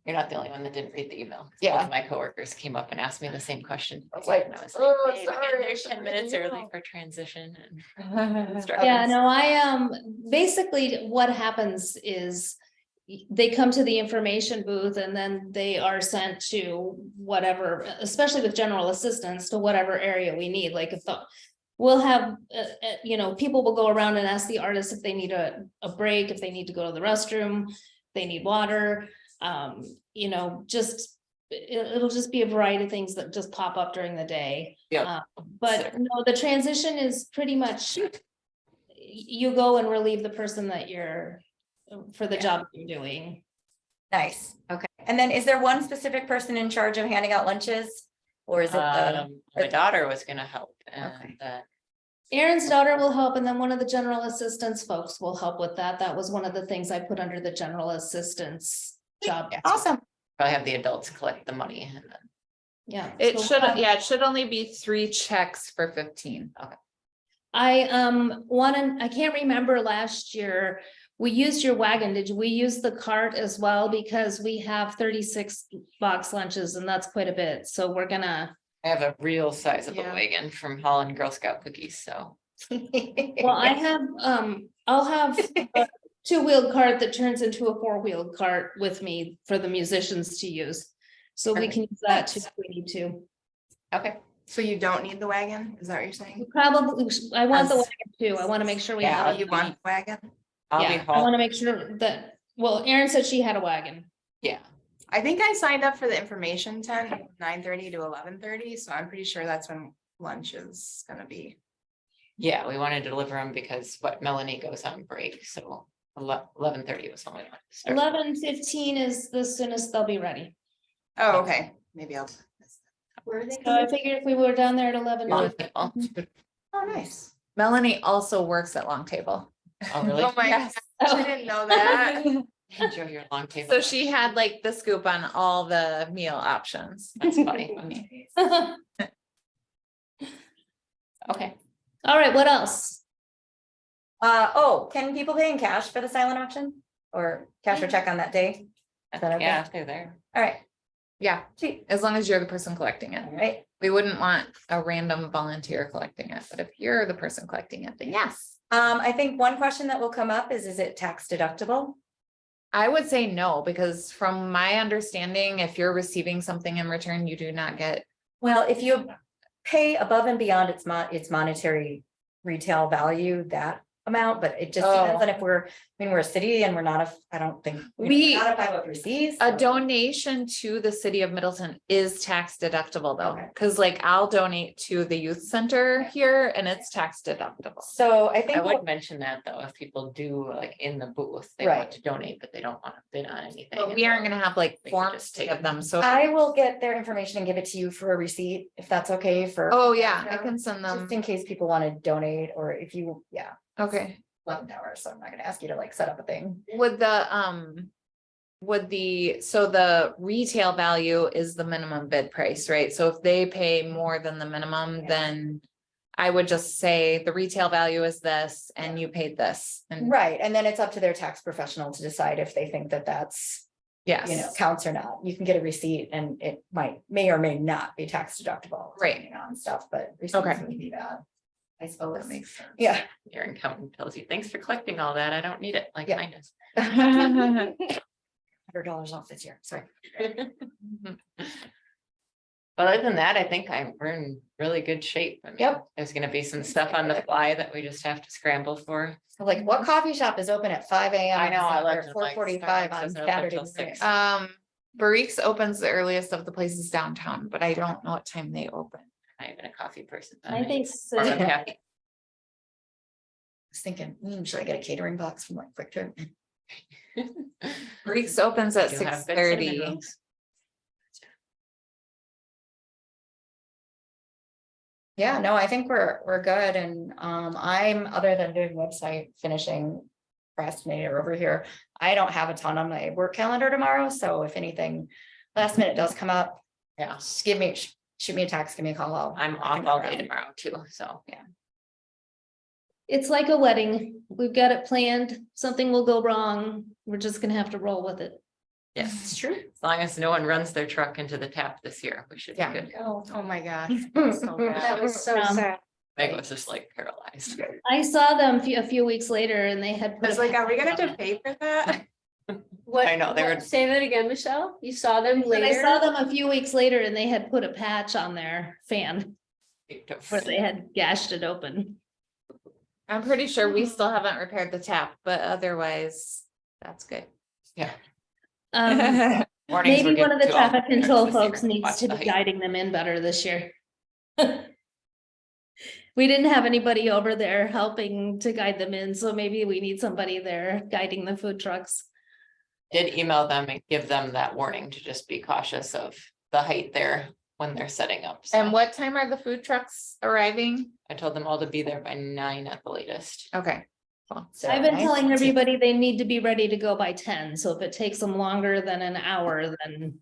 You're not the only one that didn't read the email. Yeah. One of my coworkers came up and asked me the same question. I was like, And I was "Oh, like, "Babe, I sorry, get there 10 minutes I early know." for transition and Yeah, instructions." no, basically what happens is they come to the information booth and then they are sent to whatever, especially with general assistance, to whatever area we need, like if we'll have, people will go around and ask the artists if they need a break, if they need to go to the restroom, they need water, it'll just be a variety of things that just pop up during the day. Yeah. But no, the transition is pretty much, you go and relieve the person that for the job you're doing. Nice. Okay. And then is there one specific person in charge of handing out lunches? Or is it My daughter was gonna help Okay. and Aaron's daughter will help, and then one of the general assistance folks will help with that. That was one of the things I put under the general assistance job. awesome? probably have the adults collect the money and then. Yeah. It so, should, yeah, it should only be 3 checks for 15. I can't remember last year we used your wagon. Did we use the cart as well? Because we have 36 box lunches and that's quite a bit. So we're gonna, I have a real sizable Yeah. wagon from Holland Girl Scout cookies, so. well, I have, I'll have a 2-wheeled cart that turns into a 4-wheeled cart with me for the musicians to use. So we can use that too if we need to. Okay, So you don't need the wagon? Is that what you're saying? Probably, I want the As- wagon too. I want to make sure we Yeah, have. You want the wagon? I'll be Yeah, I want home. to make sure that, well, Erin said she had a wagon. Yeah, I think I signed up for the information tent, 9:30 to 11:30, so I'm pretty sure that's when lunch is gonna be. yeah, we wanted to deliver them because what Melanie goes on break, so 11:30 was only. 11:15 is the soonest they'll be ready. Oh, okay, maybe I'll. Where are they? So I figured if we were down there at 11. Oh, Oh, nice. Melanie also works at Long Table. really? Oh my Yes. gosh, I didn't know that. Enjoy your long table. So she had like the scoop on all the meal options. That's funny. Okay, All right, what else? Oh, can people pay in cash for the silent auction? Or cash or check on that day? Is that okay? yeah, if they're there. All right, Yeah, sweet, as long as you're the person collecting it. all right. We wouldn't want a random volunteer collecting it, but if you're the person collecting it, then yes. I think one question that will come up is it tax deductible? I would say no, because from my understanding, if you're receiving something in return, you do not get. Well, if you pay above and beyond its monetary retail value, that amount, but it just depends on if we're, I mean, we're a city and we're not I don't think. We- Not a 503C. A so- donation to the city of Middleton is tax deductible though, Okay. because like I'll donate to the youth center here and it's tax deductible. So I I think, would mention that though, if people do like in the booth, they Right. want to donate, but they don't want to bid on anything. But we aren't gonna have like They could forms just to take give them, so. I will get their information and give it to you for a receipt, if that's okay for. Oh, yeah, I can send them. Just in case people want to donate, or if you, yeah, Okay. 11 hours, so I'm not gonna ask you to like set up a thing. Would so the retail value is the minimum bid price, right? So if they pay more than the minimum, Yeah. then I would just say the retail value is this and you paid this. And Right, and then it's up to their tax professional to decide if they think that that's, you know, yes, counts or not. You can get a receipt and it may or may not be tax deductible. Right. depending on stuff, but receipts Okay. would be that, I suppose. that makes sense. Yeah. Your accountant tells you, thanks for collecting all that. I don't need it, like Yeah. mine does. $100 off this year, sorry. But other than that, I think we're in really good shape. I mean, Yep. there's gonna be some stuff on the fly that we just have to scramble for. So like, what coffee shop is open at 5 a.m.? I know, I or love to, like, 4:45 Starbucks on doesn't open Saturday till morning? 6. Barrique's opens the earliest of the places downtown, but I don't know what time they open. Not even a coffee person. I think so. Or a cafe. I was thinking, should I get a catering box from like Quick Trip? Barrique's opens at You have good 6:30. cinnamon rolls. Yeah, no, I think we're good, and I'm, other than doing website finishing procrastinator over here, I don't have a ton on my work calendar tomorrow, so if anything last minute does come up, Yeah, just shoot me a text, give me a call. I'm I can off all grab day it. tomorrow too, so. Yeah. It's like a wedding. We've got it planned. Something will go wrong. We're just gonna have to roll with it. Yes, It's true. as long as no one runs their truck into the tap this year, we should be Yeah. good. Oh my gosh. That So bad. was so Um, sad. Meg was just like paralyzed. I saw them a few weeks later and they had. I put was a like, are we gonna patch have on to it. pay for that? What? I know, they what- were- Say that again, Michelle? You saw them But I saw later? them a few weeks later and they had put a patch on their fan where they had gashed it open. I'm pretty sure we still haven't repaired the tap, but otherwise, that's good. Yeah. Um, Mornings were maybe one good of the too. traffic I'll control this year folks and needs watch to the be height. guiding them in better this year. We didn't have anybody over there helping to guide them in, so maybe we need somebody there guiding the food trucks. Did email them and give them that warning to just be cautious of the height there when they're setting up. So And what time are the food trucks arriving? I told them all to be there by 9 at the latest. Okay. Cool. So I've been nice. telling everybody they need to be ready to go by 10, so if it takes them longer than an hour, then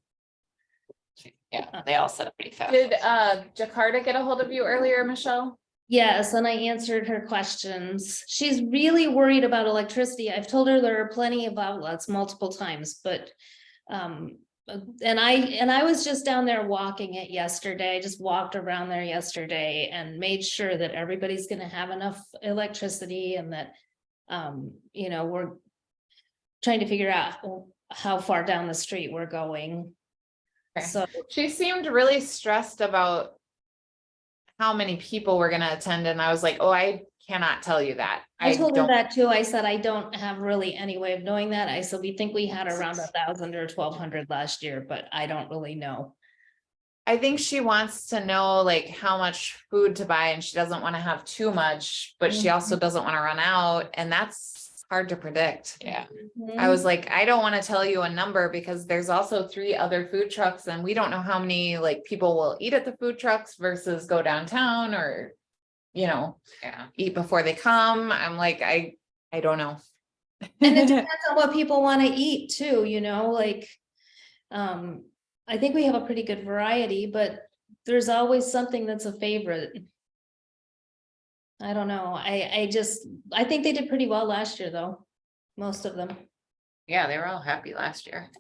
Yeah, they all set up pretty fast. Did Jakarta get a hold of you earlier, Michelle? Yes, and I answered her questions. She's really worried about electricity. I've told her there are plenty of outlets multiple times, but. And I was just down there walking it yesterday. I just walked around there yesterday and made sure that everybody's gonna have enough electricity and that. You know, we're trying to figure out how far down the street we're going. Okay. So, She seemed really stressed about how many people were gonna attend, and I was like, oh, I cannot tell you that. I told her don't. that too. I said, I don't have really any way of knowing that. I said, we think we had around 1,000 or 1,200 last year, but I don't really know. I think she wants to know like how much food to buy, and she doesn't want to have too much, but she also doesn't want to run out, and that's hard to predict. Yeah. I was like, I don't want to tell you a number because there's also 3 other food trucks and we don't know how many like people will eat at the food trucks versus go downtown or, you know, Yeah. eat before they come. I'm like, I don't know. And it depends on what people want to eat too, you know, like. I think we have a pretty good variety, but there's always something that's a favorite. I don't know. I think they did pretty well last year, though. Most of them. Yeah, they were all happy last year.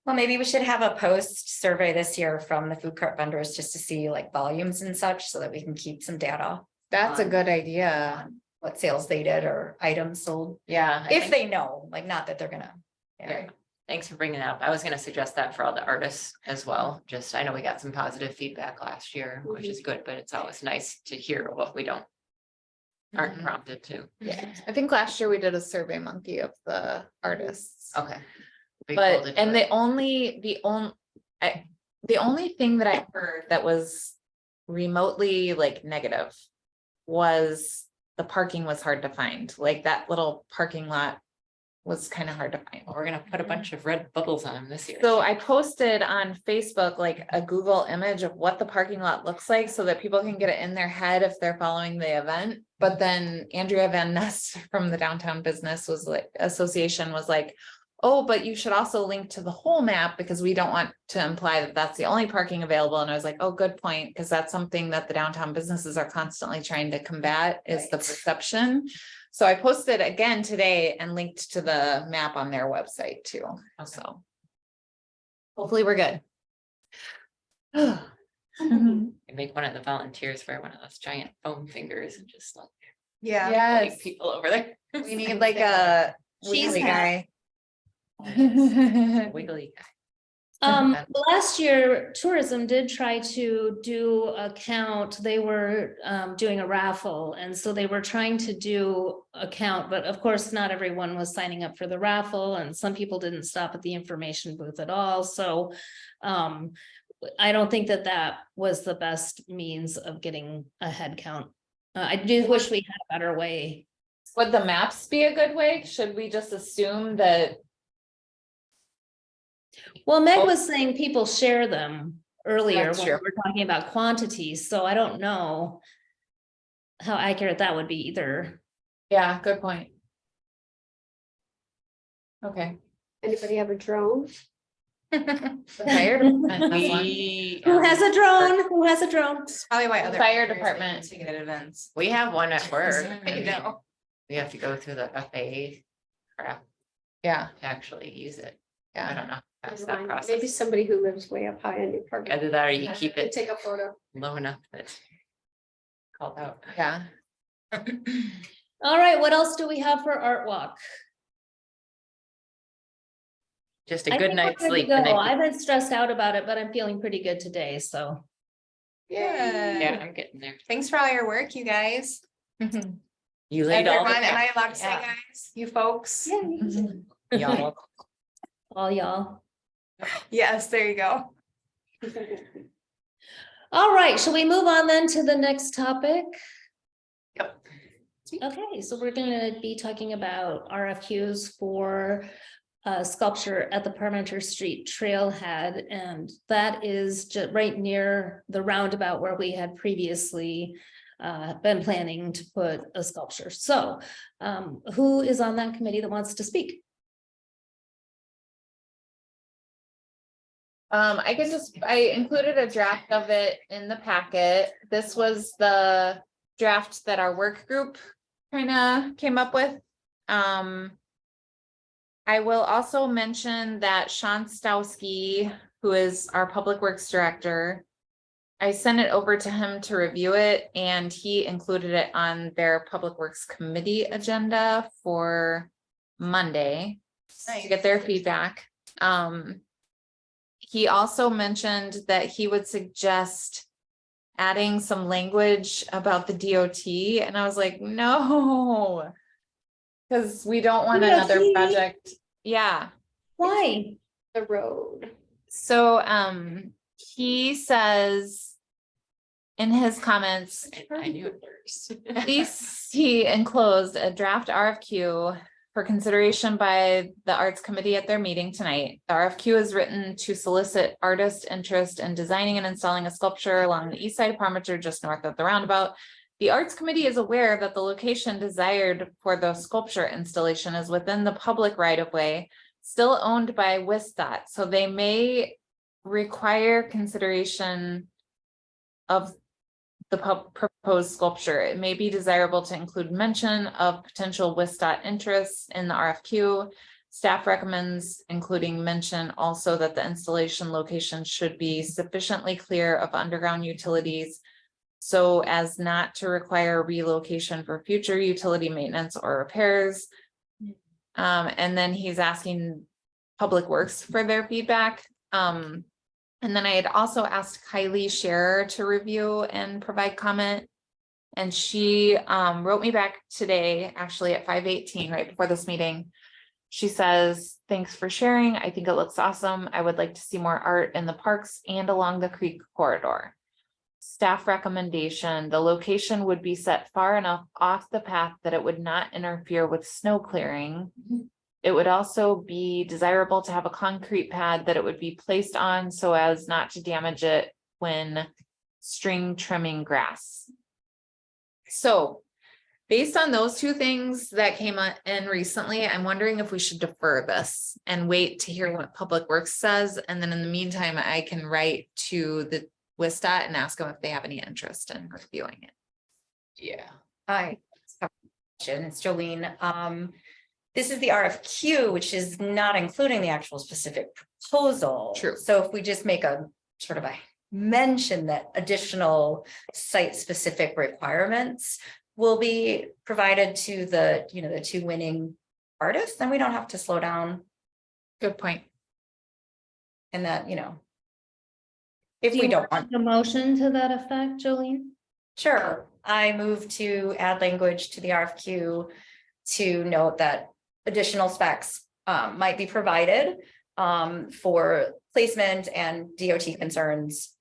Well, maybe we should have a post survey this year from the food cart vendors just to see like volumes and such so that we can keep some data. That's a on- good idea. on what sales they did or items sold, Yeah. I if think- they know, like not that they're gonna. Yeah. Thanks for bringing it up. I was gonna suggest that for all the artists as well. Just, I know we got some positive feedback last year, which is good, but it's always nice to hear what we aren't prompted to. Yeah, I think last year we did a survey monkey of the artists. Okay. We But, folded and it. the only thing that I heard that was remotely like negative was the parking was hard to find, like that little parking lot was kind of hard to find. We're gonna put a bunch of red bubbles on them this year. So I posted on Facebook like a Google image of what the parking lot looks like so that people can get it in their head if they're following the event. But then Andrea Van Ness from the Downtown Business Association was like, oh, but you should also link to the whole map because we don't want to imply that that's the only parking available. And I was like, oh, good point, because that's something that the downtown businesses are constantly trying to combat is the perception. So I posted again today and linked to the map on their website too. So hopefully we're good. And make one of the volunteers wear one of those giant foam fingers and just like Yeah. Yes, like people over there. we need like a Cheese weekly hat. guy. Wiggly. Last year, tourism did try to do a count. They were doing a raffle, and so they were trying to do a count, but of course, not everyone was signing up for the raffle, and some people didn't stop at the information booth at all, so I don't think that was the best means of getting a head count. I do wish we had a better way. Would the maps be a good way? Should we just assume that? Well, Meg was saying people share them earlier That's when we true. were talking about quantities, so I don't know how accurate that would be either. Yeah, good point. Okay. Anybody have a drone? The fire department has one. Who has a drone? Who has a drone? Probably why other. Fire countries department. take it at events. We have one at work. I know. We have to go through the FAA crap Yeah, to actually use it. I yeah. don't know. That's Never that mind. process. Maybe somebody who lives way up high in your park. Either that or you keep it Take a photo. low enough that it's called out. Yeah. All right, what else do we have for Art Walk? Just I a good think we're night's good to sleep. go. the night I've been stressed out about it, but I'm feeling pretty good today, so. Yeah. Yeah, I'm getting there. Thanks for all your work, you guys. You laid all Everyone, the am I allowed to say Yeah. guys? You folks? y'all. All y'all. Yes, there you go. All right, shall we move on then to the next topic? Yep. Okay, so we're gonna be talking about RFQs for sculpture at the Parmenter Street Trailhead, and that is just right near the roundabout where we had previously been planning to put a sculpture. So who is on that committee that wants to speak? I included a draft of it in the packet. This was the draft that our work group kind of came up with. I will also mention that Sean Stowski, who is our Public Works Director, I sent it over to him to review it, and he included it on their Public Works Committee agenda for Monday to get their feedback. He also mentioned that he would suggest adding some language about the DOT, and I was like, no, because we don't want another DOT? project. Yeah. Why? The road. So, he says in his comments, I knew it first. he enclosed a draft RFQ for consideration by the Arts Committee at their meeting tonight. The RFQ is written to solicit artist interest in designing and installing a sculpture along the east side of Parmenter, just north of the roundabout. The Arts Committee is aware that the location desired for the sculpture installation is within the public right-of-way, still owned by WISDOT, so they may require consideration of the proposed sculpture. It may be desirable to include mention of potential WISDOT interests in the RFQ. Staff recommends including mention also that the installation location should be sufficiently clear of underground utilities so as not to require relocation for future utility maintenance or repairs. And then he's asking Public Works for their feedback. And then I had also asked Kylie Scherer to review and provide comment. And she wrote me back today, actually at 5:18, right before this meeting. She says, thanks for sharing. I think it looks awesome. I would like to see more art in the parks and along the creek corridor. Staff recommendation, the location would be set far enough off the path that it would not interfere with snow clearing. It would also be desirable to have a concrete pad that it would be placed on so as not to damage it when string trimming grass. So based on those two things that came in recently, I'm wondering if we should defer this and wait to hear what Public Works says. And then in the meantime, I can write to the WISDOT and ask them if they have any interest in reviewing it. Yeah. Hi, it's Jolene. This is the RFQ, which is not including the actual specific proposal. True. So if we just make a sort of a mention that additional site-specific requirements will be provided to the, the two winning artists, then we don't have to slow down. Good point. And that, if Do we you don't want want, a motion to that effect, Jolene? sure, I move to add language to the RFQ to note that additional specs might be provided for placement and DOT concerns.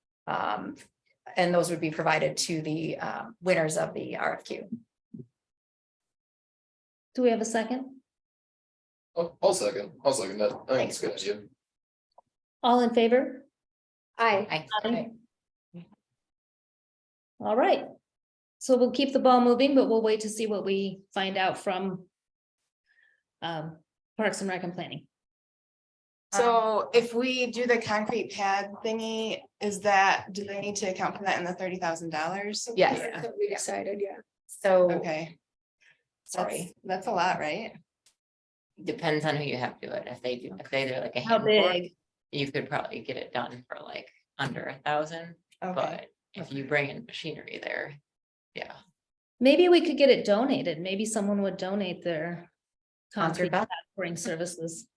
And those would be provided to the winners of the RFQ. Do we have a second? I'll second that. I think it's a good idea. All in favor? Aye. Aye. All right. So we'll keep the ball moving, but we'll wait to see what we find out from Parks and Rec and Planning. So if we do the concrete pad thingy, do they need to account for that in the $30,000? Yes. That's what we decided, yeah. So, Okay, sorry. that's a lot, right? Depends on who you have do it. If they're like a How handful, big? you could probably get it done for like under 1,000. Okay, But if you bring in machinery there, yeah. Maybe we could get it donated. Maybe someone would donate their concrete Sponsored by- pouring services.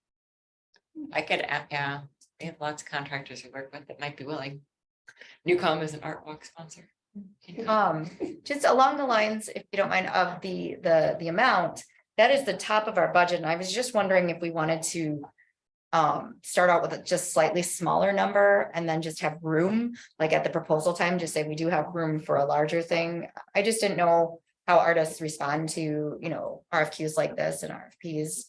I could, yeah, we have lots of contractors who work with it, might be willing. Newcom is an art walk sponsor. Just along the lines, if you don't mind, of the amount, that is the top of our budget. And I was just wondering if we wanted to start out with a just slightly smaller number and then just have room, like at the proposal time, just say we do have room for a larger thing. I just didn't know how artists respond to, RFQs like this and RFPs.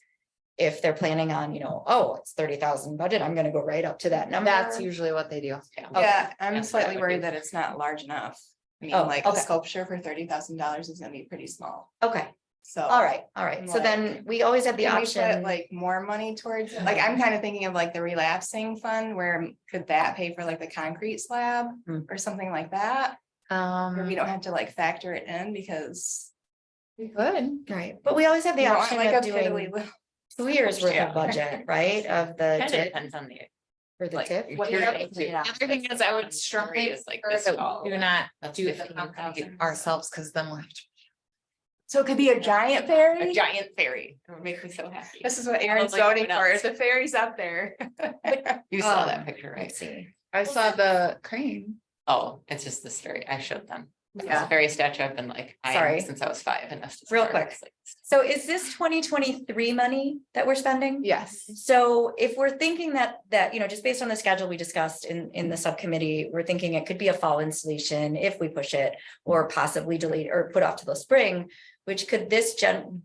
If they're planning on, oh, it's 30,000 budget, I'm gonna go right up to that number. That's usually what they do. Yeah. yeah, I'm Yeah, slightly that would worried be- that it's not large enough. I mean, Oh, like a okay. sculpture for $30,000 is gonna be pretty small, Okay, so. all right. So then we always have the Can we option. put like more money towards it? Like, I'm kind of thinking of like the relapsing fund, where could that pay for like the concrete slab Hmm. or something like that? Or we don't have to like factor it in because. We could. Right, but we always have the we want, option like of a piddly doing little- 2 years worth Yeah. of budget, right, of the Kind of tip depends on the. or the Like, tip. what you're saying too. The other thing is I would strongly Is like prefer this that tall. we do not That's do the 15,000. concrete ourselves, because then we'll have to. So it could be a giant ferry? A giant ferry. It would make me so happy. This is what Aaron's like voting what for, else? the ferry's up there. You saw Um, that picture, right? Let's see. I saw the crane. Oh, it's just this ferry. I showed them. It's Yeah. a ferry statue I've been like, Sorry. since I was 5 and that's. just Real where quick. it's like- So is this 2023 money that we're spending? Yes. So if we're thinking that, you know, just based on the schedule we discussed in the subcommittee, we're thinking it could be a fall installation if we push it, or possibly delete or put off to the spring, which could this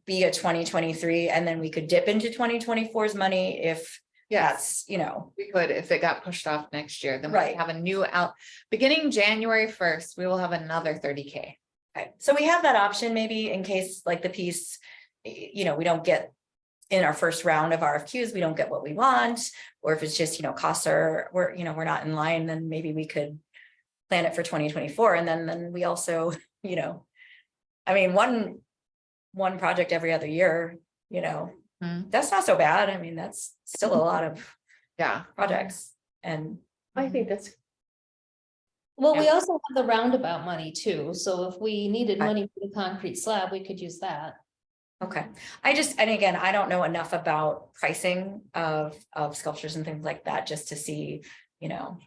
be a 2023, and then we could dip into 2024's money if that's, you know, We could, if it got pushed off next year, then we Right. have a new beginning January 1st, we will have another 30K. okay. So we have that option maybe in case like the piece, you know, we don't get in our first round of RFQs, we don't get what we want, or if it's just, you know, costs are, we're not in line, then maybe we could plan it for 2024. And then we also, you know, I mean, one project every other year, you know, that's not so bad. I mean, that's still a lot of Yeah. projects and I think that's, Well, we Yeah. also have the roundabout money too, so if we needed Okay. money for the concrete slab, we could use that. okay. And again, I don't know enough about pricing of sculptures and things like that, just to see, you know.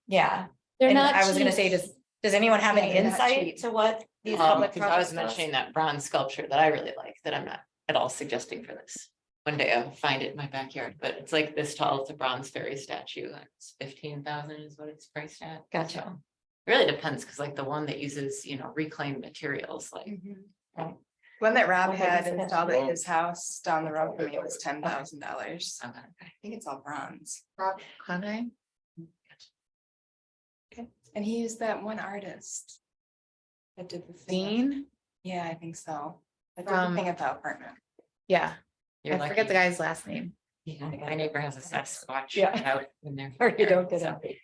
Yeah, They're and not I was gonna cheap. say, does anyone have any Yeah, they're not insight cheap. to what these public Because I was projects mentioning cost? that bronze sculpture that I really like, that I'm not at all suggesting for this. One day I'll find it in my backyard, but it's like this tall, it's a bronze fairy statue, and it's 15,000 is what it's priced at. Gotcha. So, it really depends, because like the one that uses, reclaimed materials, like. One that Rob Okay, had so that's- installed at his house down the road from me was $10,000. Okay. I think it's all bronze. Rob Conway. And he used that one artist. That did the thing. Dean. Yeah, I think so. That did the From- thing at the apartment. Yeah, You're I forget the lucky. guy's last name. Yeah, my neighbor has a Sasquatch Yeah. out in there. Or you don't get it.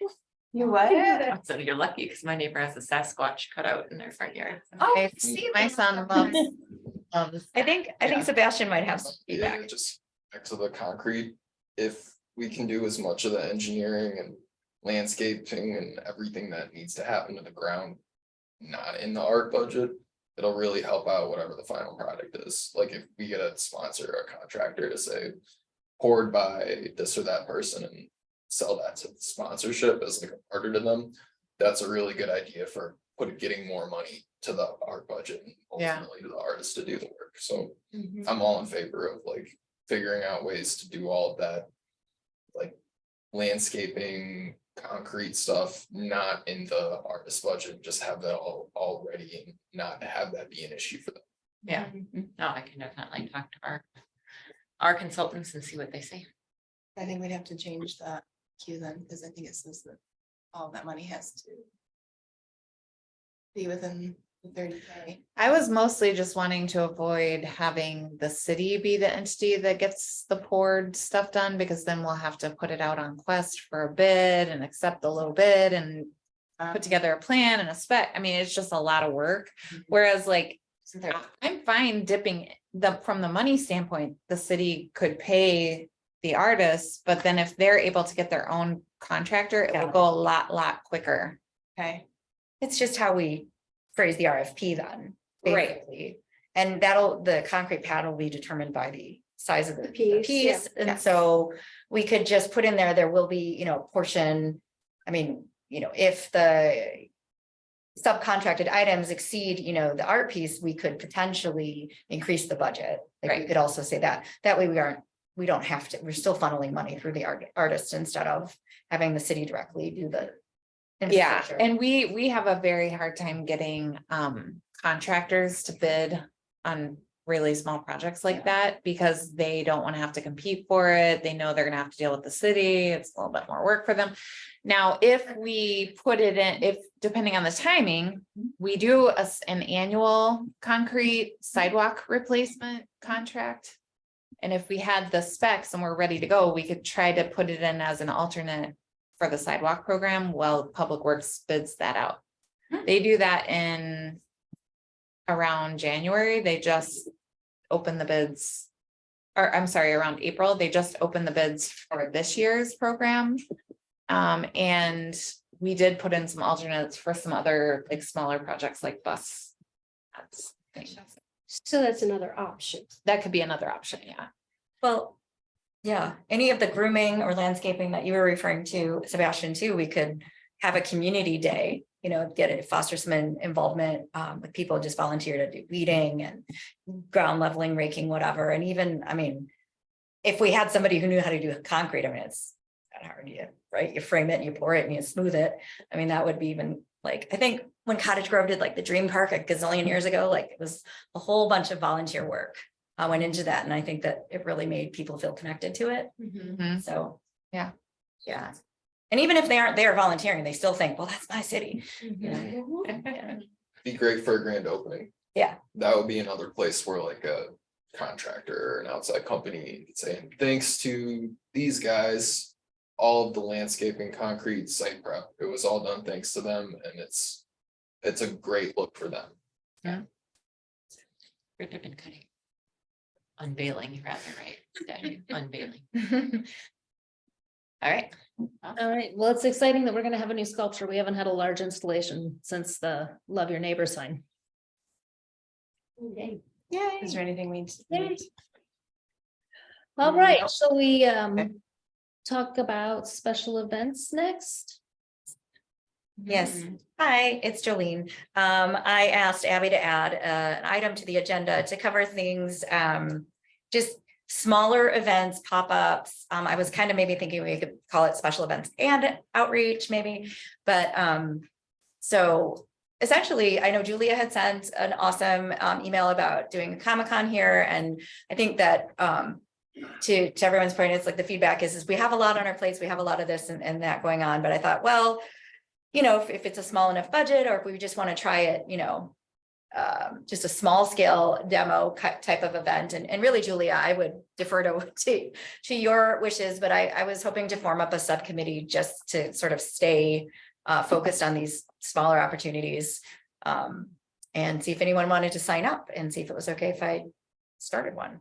You what? So you're lucky, because my neighbor has a Sasquatch cut out in their front yard. Oh, My son loves. I think Yeah. Sebastian might have some Yeah, feedback. just back to the concrete, if we can do as much of the engineering and landscaping and everything that needs to happen to the ground. Not in the art budget, it'll really help out whatever the final product is, like if we get a sponsor or a contractor to say. Poured by this or that person and sell that to the sponsorship as like a partner to them. That's a really good idea for getting more money to the art budget and Yeah. ultimately to the artist to do the work, so. Mm-hmm. I'm all in favor of like figuring out ways to do all of that. Like landscaping, concrete stuff, not in the artist budget, just have that all already and not have that be an issue for them. Yeah, no, I can definitely talk to our consultants and see what they say. I think we'd have to change that queue then, because I think it says that all of that money has to. Be within the 30K. I was mostly just wanting to avoid having the city be the entity that gets the poured stuff done, because then we'll have to put it out on Quest for a bid and accept the low bid and put together a plan and a spec. I mean, it's just a lot of work. Whereas like, I'm fine dipping from the money standpoint, the city could pay the artists, but then if they're able to get their own contractor, it will go a lot quicker. Okay, It's just how we phrase the RFP then. Right. basically. And the concrete pad will be determined by the size of the piece, yeah. piece. And so we could just put in there will be, a portion. I mean, if the subcontracted items exceed, the art piece, we could potentially increase the budget. Like we Right. could also say that way we don't have to, we're still funneling money through the artist instead of having the city directly do the. Yeah, infrastructure. and we have a very hard time getting contractors to bid on really small projects like that, because they don't want to have to compete for it. They know they're gonna have to deal with the city. It's a little bit more work for them. Now, if we put it in, depending on the timing, we do an annual concrete sidewalk replacement contract. And if we had the specs and we're ready to go, we could try to put it in as an alternate for the sidewalk program while Public Works bids that out. They do that in around January. They just opened the bids. Or I'm sorry, around April, they just opened the bids for this year's program. And we did put in some alternates for some other like smaller projects like bus. Things. So that's another option. That could be another option, yeah. Well, yeah, any of the grooming or landscaping that you were referring to, Sebastian, too, we could have a community day, get it, foster some involvement, with people just volunteer to do weeding and ground leveling, raking, whatever. And even, I mean, if we had somebody who knew how to do concrete, I mean, it's not hard, right? You frame it and you pour it and you smooth it. I mean, that would be even like, I think when Cottage Grove did like the Dream Park a gazillion years ago, like it was a whole bunch of volunteer work went into that. And I think that it really made people feel connected to it. Mhm. So, Yeah. yeah. And even if they aren't there volunteering, they still think, well, that's my city. Be great for a grand opening. Yeah. That would be another place where like a contractor or an outside company could say, thanks to these guys, all of the landscaping, concrete, site prep, it was all done thanks to them, and it's a great look for them. Ribbon and cutting. Unveiling, rather, right? Yeah, unveiling. All right. All right, well, it's exciting that we're gonna have a new sculpture. We haven't had a large installation since the Love Your Neighbor sign. Okay. Is there anything we? Yay. All right, shall we talk about special events next? Yes. Hi, it's Jolene. I asked Abby to add an item to the agenda to cover things, just smaller events, pop-ups. I was kind of maybe thinking we could call it special events and outreach maybe, but so essentially, I know Julia had sent an awesome email about doing a Comic-Con here, and I think that to everyone's point, it's like the feedback is we have a lot on our plates, we have a lot of this and that going on, but I thought, well, if it's a small enough budget, or if we just want to try it, just a small scale demo type of event. And really, Julia, I would defer to your wishes, but I was hoping to form up a subcommittee just to sort of stay focused on these smaller opportunities, and see if anyone wanted to sign up and see if it was okay if I started one.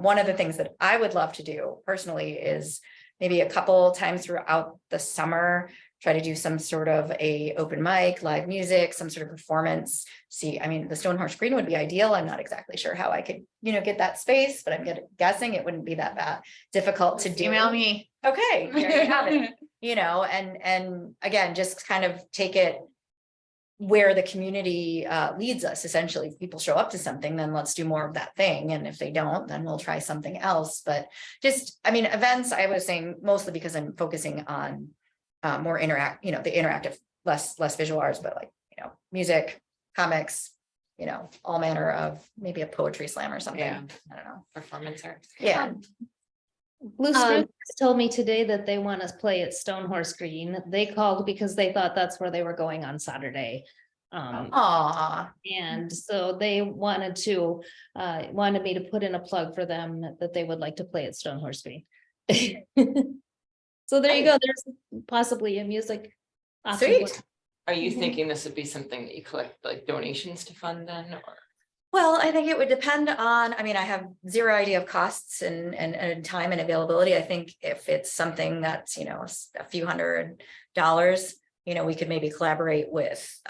One of the things that I would love to do personally is maybe a couple times throughout the summer, try to do some sort of a open mic, live music, some sort of performance. I mean, the Stone Horse Green would be ideal. I'm not exactly sure how I could, get that space, but I'm guessing it wouldn't be that difficult to do. Email me. Okay, there you have it. And again, just kind of take it where the community leads us. Essentially, if people show up to something, then let's do more of that thing. And if they don't, then we'll try something else. But events, I was saying mostly because I'm focusing on more the interactive, less visual arts, but music, comics, all manner of, maybe a poetry slam or something. Yeah. I don't know. Performance art. Yeah. Blue Springs told me today that they want us play at Stone Horse Green. They called because they thought that's where they were going on Saturday. Aw. And so they wanted me to put in a plug for them that they would like to play at Stone Horse Green. So there you go. There's possibly a music option. Sweet. Are you thinking this would be something that you collect like donations to fund then, or? Well, I think it would depend on, I have zero idea of costs and time and availability. I think if it's something that's, a few $100, we could maybe collaborate with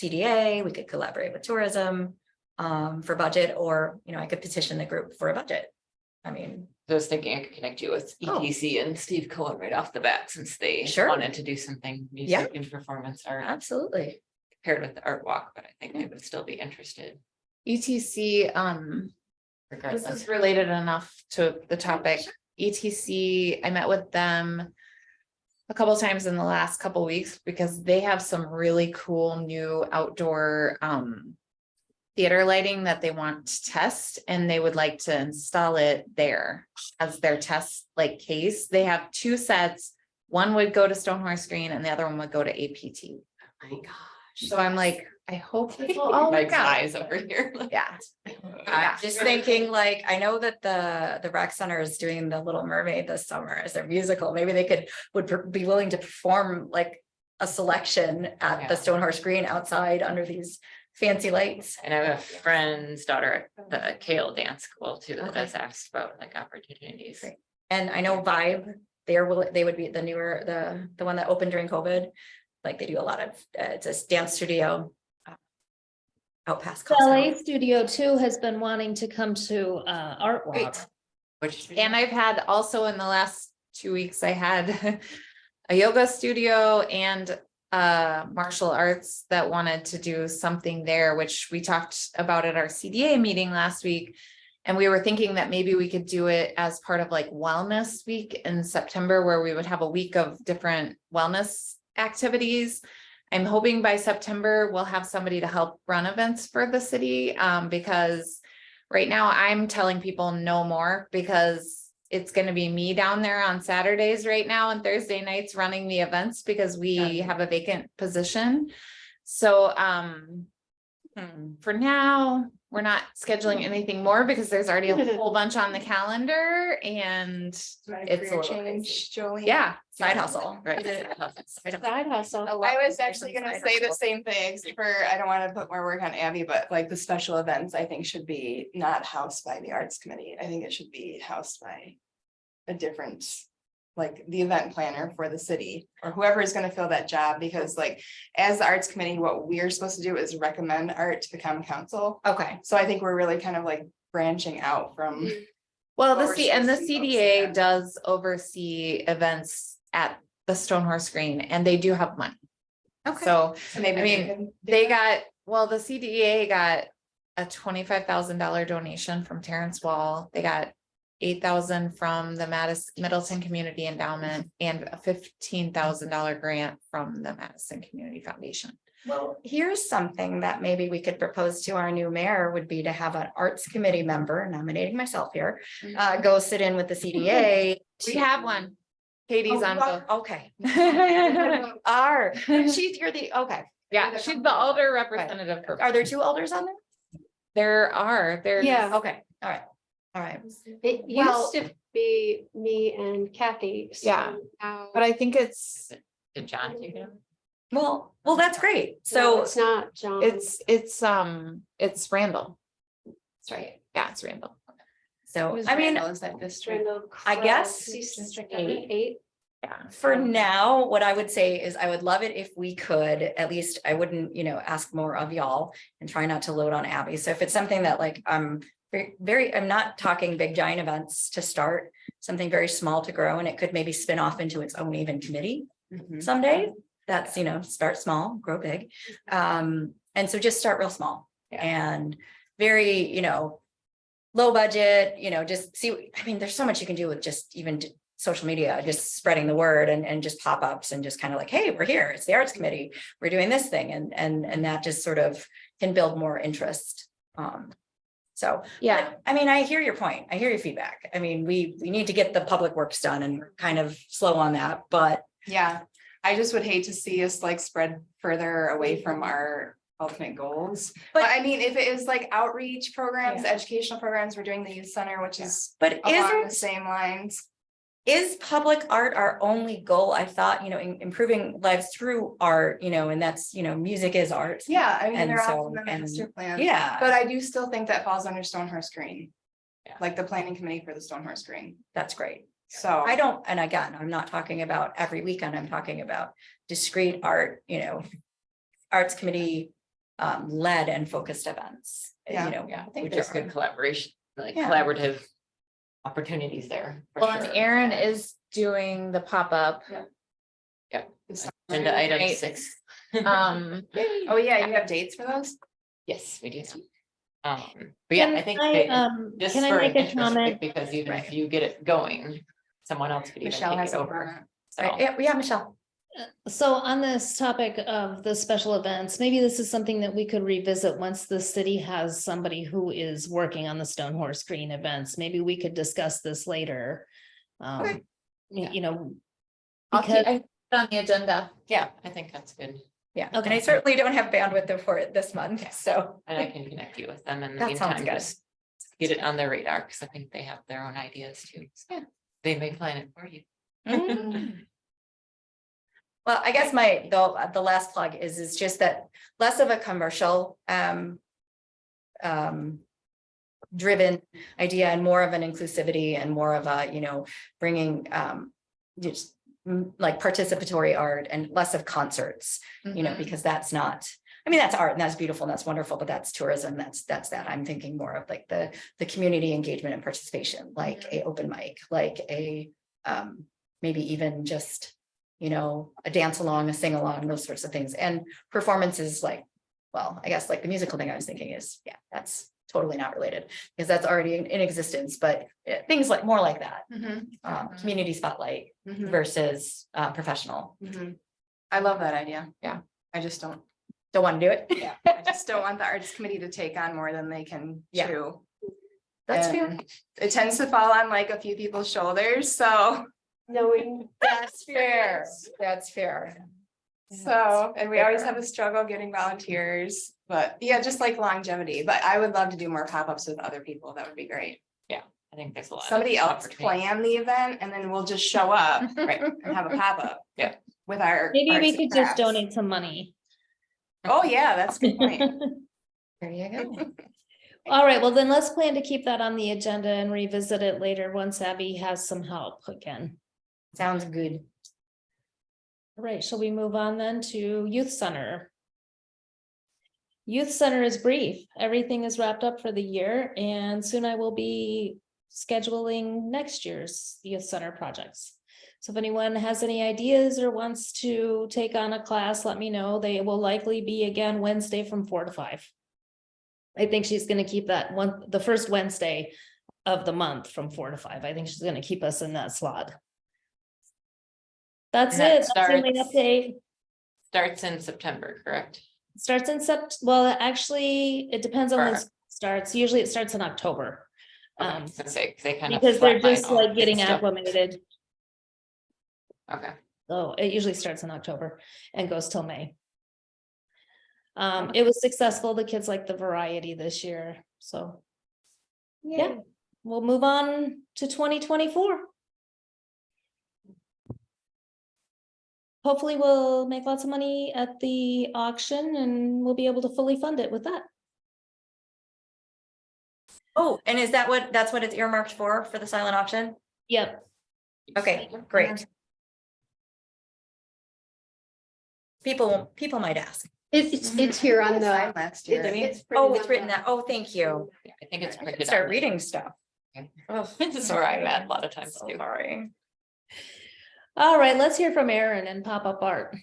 CDA, we could collaborate with tourism for budget, or, I could petition the group for a budget. I was thinking I could connect you with ETC and Steve Cohen right off the bat, since they Sure. wanted to do something music and performance art Absolutely. paired with the art walk, but I think they would still be interested ETC, this regardless. is related enough to the topic. ETC, I met with them a couple times in the last couple weeks because they have some really cool new outdoor theater lighting that they want to test, and they would like to install it there as their test case. They have 2 sets. One would go to Stone Horse Green and the other one would go to APT. Oh my gosh. So I'm like, I hope this will all Mike's work out. eyes over here. Yeah. I'm just thinking, I know that the rec center is doing the Little Mermaid this summer as their musical. Maybe they would be willing to perform a selection at the Yeah. Stone Horse Green outside under these fancy lights. And I have a friend's daughter at the Kale Dance School too, that Okay. has asked about like opportunities. Great. And I know Vibe, they would be the newer, the one that opened during COVID. Like they do a lot of, it's a dance studio. Out past Ballet Costco. Studio too has been wanting to come to Art Walk. Great. Which. And I've had also in the last 2 weeks, I had a yoga studio and martial arts that wanted to do something there, which we talked about at our CDA meeting last week. And we were thinking that maybe we could do it as part of like Wellness Week in September, where we would have a week of different wellness activities. I'm hoping by September, we'll have somebody to help run events for the city, because right now I'm telling people no more, because it's gonna be me down there on Saturdays right now and Thursday nights running the events because we have a vacant position. So for now, we're not scheduling anything more because there's already a whole bunch on the calendar and it's a little crazy. Jolie. Yeah. Side hustle. Right. Side hustle. I was actually gonna say the same thing, except for I don't want to put more work on Abby, but like the special events, I think should be not housed by the arts committee. I think it should be housed by a different, like the event planner for the city or whoever is gonna fill that job, because like as the arts committee, what we're supposed to do is recommend art to the common council. Okay, So I think we're really kind of like branching out from. Well, What we're and the supposed to be CDA focusing on. does oversee events at the Stone Horse Green and they do have money. okay. So Maybe I we mean, can do they that. the CDA got a $25,000 donation from Terrence Wall. They got 8,000 from the Middleton Community Endowment and a $15,000 grant from the Madison Community Foundation. Well, here's something that maybe we could propose to our new mayor would be to have an arts committee member, nominating myself here, go sit in with the CDA. We have one. Katie's on both. Okay. Yeah, Are, you're the, okay. she's the alder representative. for- Are there two elders on there? There's. Yeah. Okay, all right, all right. It Well- used to be me and Kathy. so Yeah. now But I think it's, Did John take it? Well, that's great. no, So it's not John. it's Randall. that's right. Yeah, it's Randall. So, Who's I mean, Randall? Is that district? Randall I guess Cross, District eight. 8. Yeah. for now, what I would say is I would love it if we could, at least I wouldn't, ask more of y'all and try not to load on Abby. So if it's something that like, I'm I'm not talking big giant events to start, something very small to grow, and it could maybe spin off into its own even committee Mhm. someday. That's, start small, grow big. And so just start real small and very, low budget, just see, I mean, there's so much you can do with just even social media, just spreading the word and just pop-ups and just kind of like, hey, we're here. It's the arts committee. We're doing this thing. And that just sort of can build more interest. So, Yeah. but, I mean, I hear your point. I hear your feedback. I mean, we need to get the public works done and we're kind of slow on that, but Yeah, I just would hate to see us like spread further away from our ultimate goals. But I mean, if it is like outreach programs, educational programs, we're doing the youth center, which is but along the same lines. is public art our only goal? I thought, improving lives through art, and that's, music is art. Yeah, I mean, And they're so- all in the and- master plan. Yeah, But I do still think that falls under Stone Horse Green. Yeah. Like the planning committee for the Stone Horse Green. that's great. So. I don't, and again, I'm not talking about every weekend, I'm talking about discrete art, arts committee led and focused events. Yeah. Yeah, I think which there's are- good collaboration, like Yeah. collaborative opportunities there. for Well, and sure. Aaron is doing the pop-up. Agenda item Right. 6. Oh, yeah, you have dates for those? Yes, we do. But yeah, I think just can I for make a interest, comment? because even if Right. you get it going, someone else could even Michelle take has it a over. comment. So Right, yeah, Michelle. So on this topic of the special events, maybe this is something that we could revisit once the city has somebody who is working on the Stone Horse Green events. Maybe we could discuss this later. Okay. I'll keep Because it on the agenda. yeah, I think that's good. Yeah, and Okay. I certainly don't have bandwidth for it this month, so. And I can connect you with them in the That sounds meantime, good. just get it on their radar, because I think they have their own ideas too. So Yeah. they may plan it for you. Mm. Well, I guess the last plug is just that less of a commercial, driven idea and more of an inclusivity and more of a, bringing, just like participatory art and less of concerts, because that's not, I mean, that's art and that's beautiful and that's wonderful, but that's tourism. That's that. I'm thinking more of like the community engagement and participation, like a open mic, like a, maybe even just, a dance along, a sing along, those sorts of things. And performances like, well, I guess like the musical thing I was thinking is, yeah, that's totally not related because that's already in existence, but things like more like that, community spotlight versus professional. I love that idea. Yeah. I just don't want to do it. Yeah, I just don't want the arts committee to take on more than they can Yeah. chew. That's fair. And it tends to fall on like a few people's shoulders, so. Knowing. That's fair. That's fair. So, and we always have a struggle getting volunteers, but yeah, just like longevity, but I would love to do more pop-ups with other people. That would be great. I think there's a lot. Somebody of else opportunity. plan the event and then we'll just show up, right, and have a pop-up. Yeah. With our. Maybe arts we and could just crafts. donate some money. Oh, yeah, that's a good point. There you go. All right, well then let's plan to keep that on the agenda and revisit it later once Abby has some help again. Sounds good. All right, shall we move on then to youth center? Youth center is brief. Everything is wrapped up for the year and soon I will be scheduling next year's youth center projects. So if anyone has any ideas or wants to take on a class, let me know. They will likely be again Wednesday from 4 to 5. I think she's going to keep that one, the first Wednesday of the month from 4 to 5. I think she's going to keep us in that slot. That's And that it. That's the only starts- update. Starts in September, correct? Starts in well, actually, it depends on when Or- it starts. Usually it starts in October. Okay, I was gonna say, 'cause they kind of. Because they're flatline just all like the getting stuff. acclimated. Okay, So it usually starts in October and goes till May. It was successful. The kids liked the variety this year, so. Yeah, we'll move on to 2024. Hopefully we'll make lots of money at the auction and we'll be able to fully fund it with that. Oh, and is that that's what it's earmarked for the silent auction? Yep. Okay, great. People might ask. It's here on the. Last year. Oh, it's written that. Oh, thank you. yeah, I think it's I can printed. start on reading stuff. Okay. Oh, This is where I'm at a lot of times so too. sorry. All right, let's hear from Erin and pop-up art.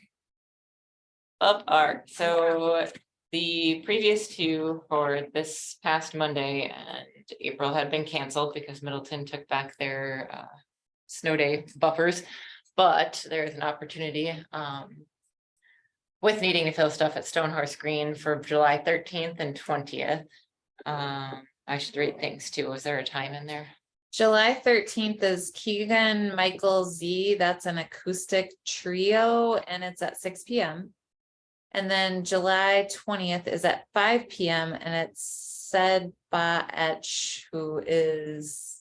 Up art, so the previous two for this past Monday and April had been canceled because Middleton took back their snow day buffers. But there's an opportunity with needing to fill stuff at Stonehorse Green for July 13th and 20th. I should read things too. Was there a time in there? July 13th is Keegan Michael Z. That's an acoustic trio and it's at 6 p.m. And then July 20th is at 5 p.m. and it's said by Etch, who is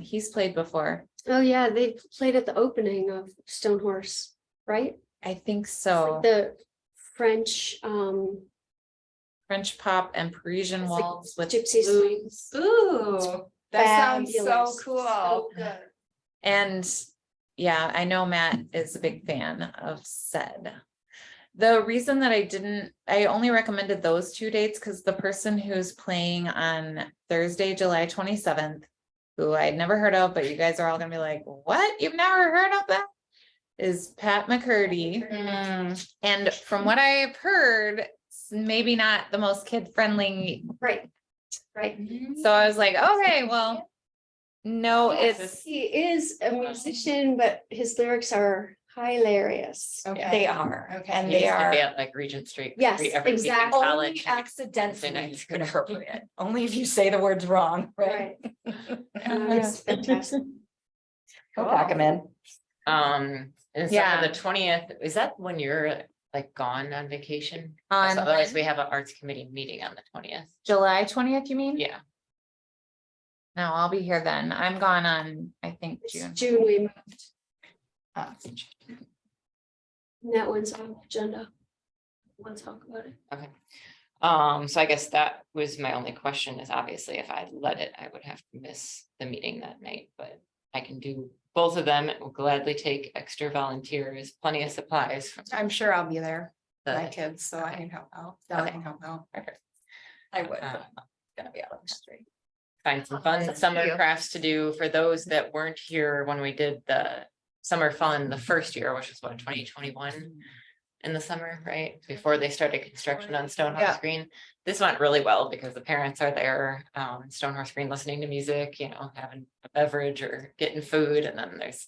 he's played before. Oh, yeah, they played at the opening of Stonehorse, right? I think It's so. like the French, French pop and Parisian it's like waltz with gypsy swings. Ooh, that sounds so Fabulous. cool. So good. And yeah, I know Matt is a big fan of said. The reason that I only recommended those 2 dates because the person who's playing on Thursday, July 27th, who I'd never heard of, but you guys are all gonna be like, what? You've never heard of that? Is Pat McCurdy. And from what I've heard, it's maybe not the most kid-friendly. Right, right. So I was like, okay, well, no, Yes, it's, he is a musician, but his lyrics are hilarious. Okay. They are, Okay. and He they used to be are at like Regent Street. Yes, every week in exactly. only college. accidentally nights. inappropriate. Only if you say the words wrong, right? It's fantastic. Go pack them in. And so Yeah. the 20th, is that when you're like gone on vacation? on Otherwise, we have an arts committee meeting on the 20th. July 20th, you mean? Yeah, No, I'll be here then. I'm gone on, I think, It's June. June we moved. And that one's on the agenda. We'll talk about it. Okay. So I guess that was my only question is obviously if I let it, I would have to miss the meeting that night, but I can do both of them. It will gladly take extra volunteers, plenty of supplies. From I'm sure I'll be there, my the, kids, so I can help out. I Okay. can help out. I would. Uh, Gonna be out on the street. find some fun summer crafts to do for those that weren't here when we did the summer fun the first year, which was what, 2021 in the summer, right? Before they started construction on Stonehorse Green. This went really well because the parents are there, in Stonehorse Green listening to music, you know, having a beverage or getting food. And then there's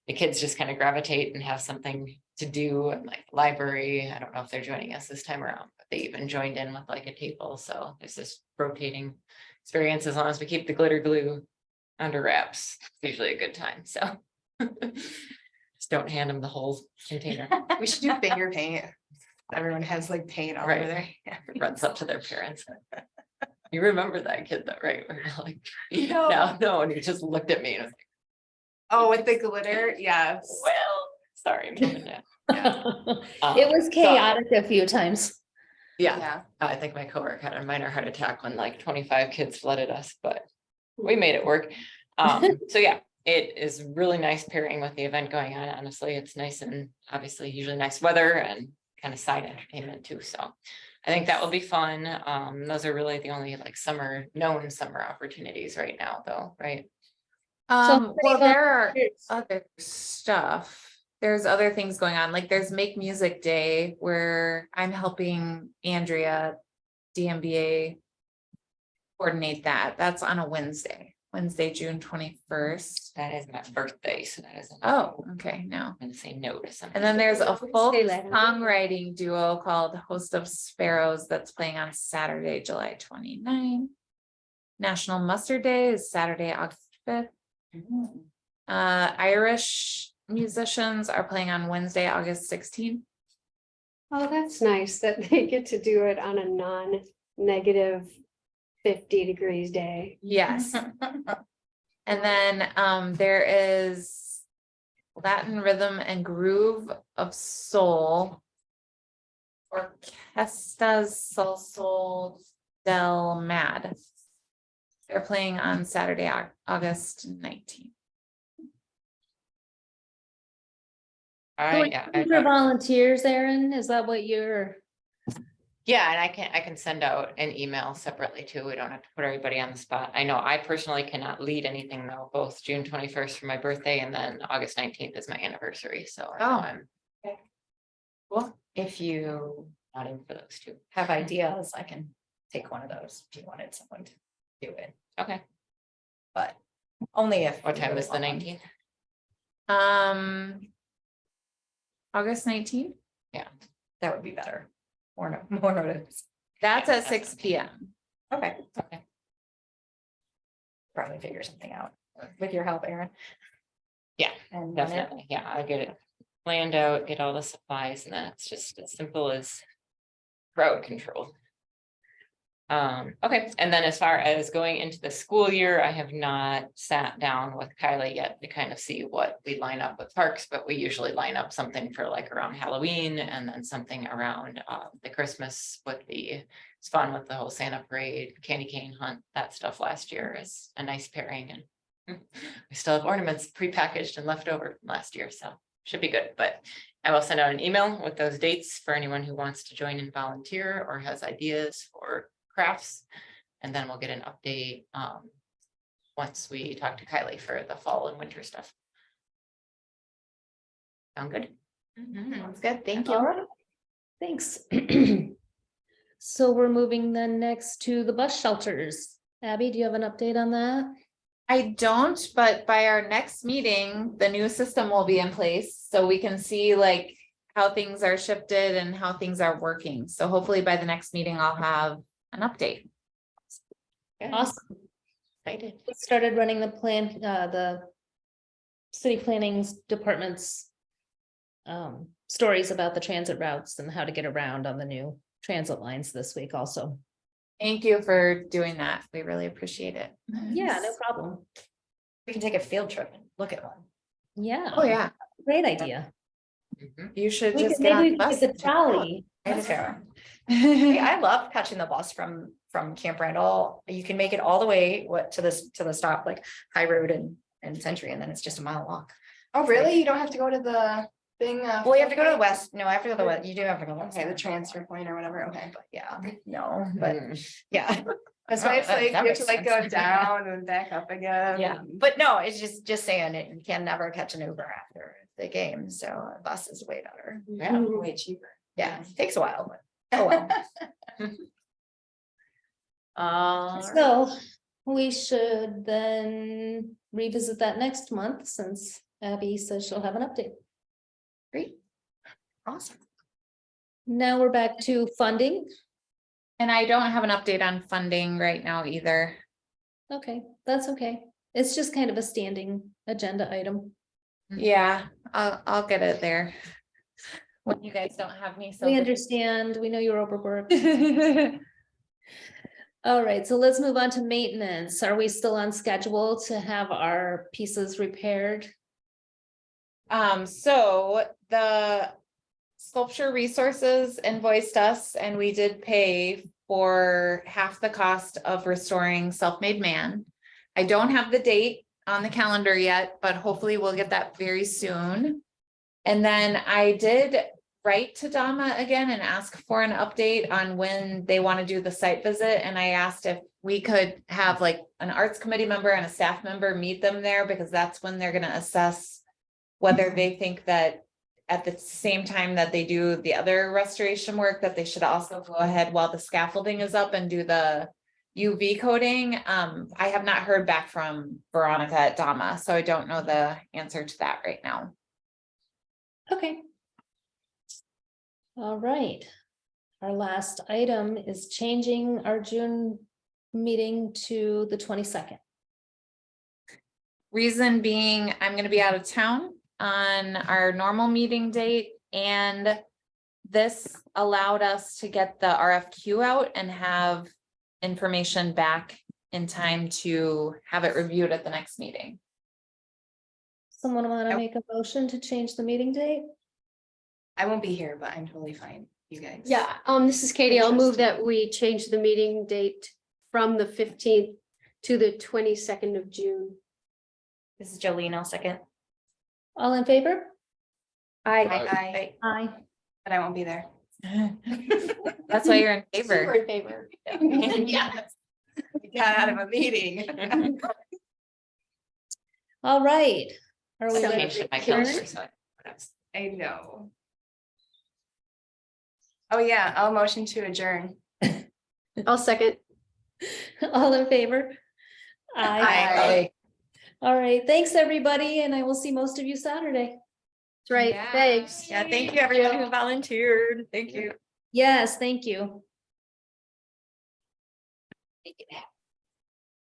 the kids just kind of gravitate and have something to do and like library. I don't know if they're joining us this time around, but they even joined in with like a table. So it's this rotating experience. As long as we keep the glitter glue under wraps, it's usually a good time. So just don't hand them the whole container. We should do finger paint. Everyone has like paint all over Right. there. Runs up to their parents. You remember that kid though, right? Where you're like, No. no, and he just looked at me and was like, Oh, with the glitter, yes. well, sorry, mom and dad. It was So- chaotic a few times. Yeah, Yeah. I think my coworker had a minor heart attack when like 25 kids flooded us, but we made it work. So yeah, it is really nice pairing with the event going on. Honestly, it's nice and obviously usually nice weather and kind of side entertainment too. So I think that will be fun. Those are really the only like known summer opportunities right now though, right? Well, there are other stuff. There's other things going on, like there's Make Music Day where I'm helping Andrea, DMBA, coordinate that. That's on a Wednesday, June 21st. That is my birthday, so that isn't. Oh, okay, no. I'm gonna say no to something. And then there's a Say folk that. songwriting duo called Host of Sparrows that's playing on Saturday, July 29. National Mustard Day is Saturday, August 5th. Irish musicians are playing on Wednesday, August 16th. Oh, that's nice that they get to do it on a non-negative 50 degrees day. Yes. And then there is Latin Rhythm and Groove of Soul. Orquestas Sol Sol del Mad. They're playing on Saturday, August 19th. All So right, yeah. I For thought- volunteers, Erin, is that what you're? Yeah, and I can send out an email separately too. We don't have to put everybody on the spot. I know I personally cannot lead anything though, both June 21st for my birthday and then August 19th is my anniversary, so I know Oh, I'm. okay. Cool. If you not in for those two. Have ideas, I can take one of those if you wanted someone to do it, Okay, but only if. what you time really is the want one. 19th? August 19th, That would be better. More notice. that's Yeah, at that's 6 okay. p.m. Okay, Okay, probably figure something out with your help, Erin. Yeah, And run it. definitely. Yeah, I'll get it planned out, get all the supplies and that's just as simple as crowd control. Okay, and then as far as going into the school year, I have not sat down with Kylie yet to kind of see what we line up with parks, but we usually line up something for like around Halloween and then something around the Christmas with it's fun with the whole Santa parade, candy cane hunt, that stuff last year is a nice pairing and we still have ornaments prepackaged and left over from last year, so should be good, but I will send out an email with those dates for anyone who wants to join and volunteer or has ideas for crafts. And then we'll get an update once we talk to Kylie for the fall and winter stuff. Sound good? Sounds good, thank you. All right. Thanks. So we're moving then next to the bus shelters. Abby, do you have an update on that? I don't, but by our next meeting, the new system will be in place, so we can see like how things are shifted and how things are working. So hopefully by the next meeting, I'll have an update. Good. Awesome. Excited. We started running the city planning's department's stories about the transit routes and how to get around on the new transit lines this week also. Thank you for doing that. We really appreciate it. Yeah, no problem. We can take a field trip and look at one. Yeah. Oh, yeah. Great idea. You should We just could, get on maybe the we bus. could get the trolley. That's fair. Hey, I love catching the bus from Camp Randall. You can make it all the way to the stop, like High Road and Century, and then it's just a mile walk. Oh, really? You don't have to go to the thing? Well, you have to go to the west. No, I have to go to the west. You do have to go. to Okay, the transfer point or whatever, okay. But yeah, no, but yeah. That's why it's that- like, you that have makes to like sense. go down and back up again. Yeah, but no, it's just saying it. You can never catch an Uber after the game, so a bus is way better. Yeah, way cheaper. Yeah, it takes a while, but oh well. So we should then revisit that next month since Abby says she'll have an update. Great. Awesome. Now we're back to funding. And I don't have an update on funding right now either. Okay, that's okay. It's just kind of a standing agenda item. Yeah, I'll get it there. When you guys don't have me, so. We understand, we know you're overworked. All right, so let's move on to maintenance. Are we still on schedule to have our pieces repaired? So the sculpture resources invoiced us and we did pay for half the cost of restoring Self-Made Man. I don't have the date on the calendar yet, but hopefully we'll get that very soon. And then I did write to Dama again and ask for an update on when they want to do the site visit. And I asked if we could have like an arts committee member and a staff member meet them there, because that's when they're going to assess whether they think that at the same time that they do the other restoration work, that they should also go ahead while the scaffolding is up and do the UV coating. I have not heard back from Veronica at Dama, so I don't know the answer to that right now. Okay. All right. Our last item is changing our June meeting to the 22nd. Reason being, I'm going to be out of town on our normal meeting date, and this allowed us to get the RFQ out and have information back in time to have it reviewed at the next meeting. Someone want to Nope. make a motion to change the meeting date? I won't be here, but I'm totally fine, you guys. Yeah, this is Katie. I'll move that we change the meeting date from the 15th to the 22nd of June. This is Jolene, I'll second. All in favor? I, Aye. but I won't be there. That's why you're in Super favor. in favor. Yes. We got out of a meeting. All right. Are we So- ready Changed to it my adjourn? calendar, so I know. Oh, yeah, I'll motion to adjourn. I'll second. All in favor? Aye. All right, thanks, everybody, and I will see most of you Saturday. That's right, Yeah. thanks. Yeah, thank you everyone who volunteered. Thank you. Yes, thank you.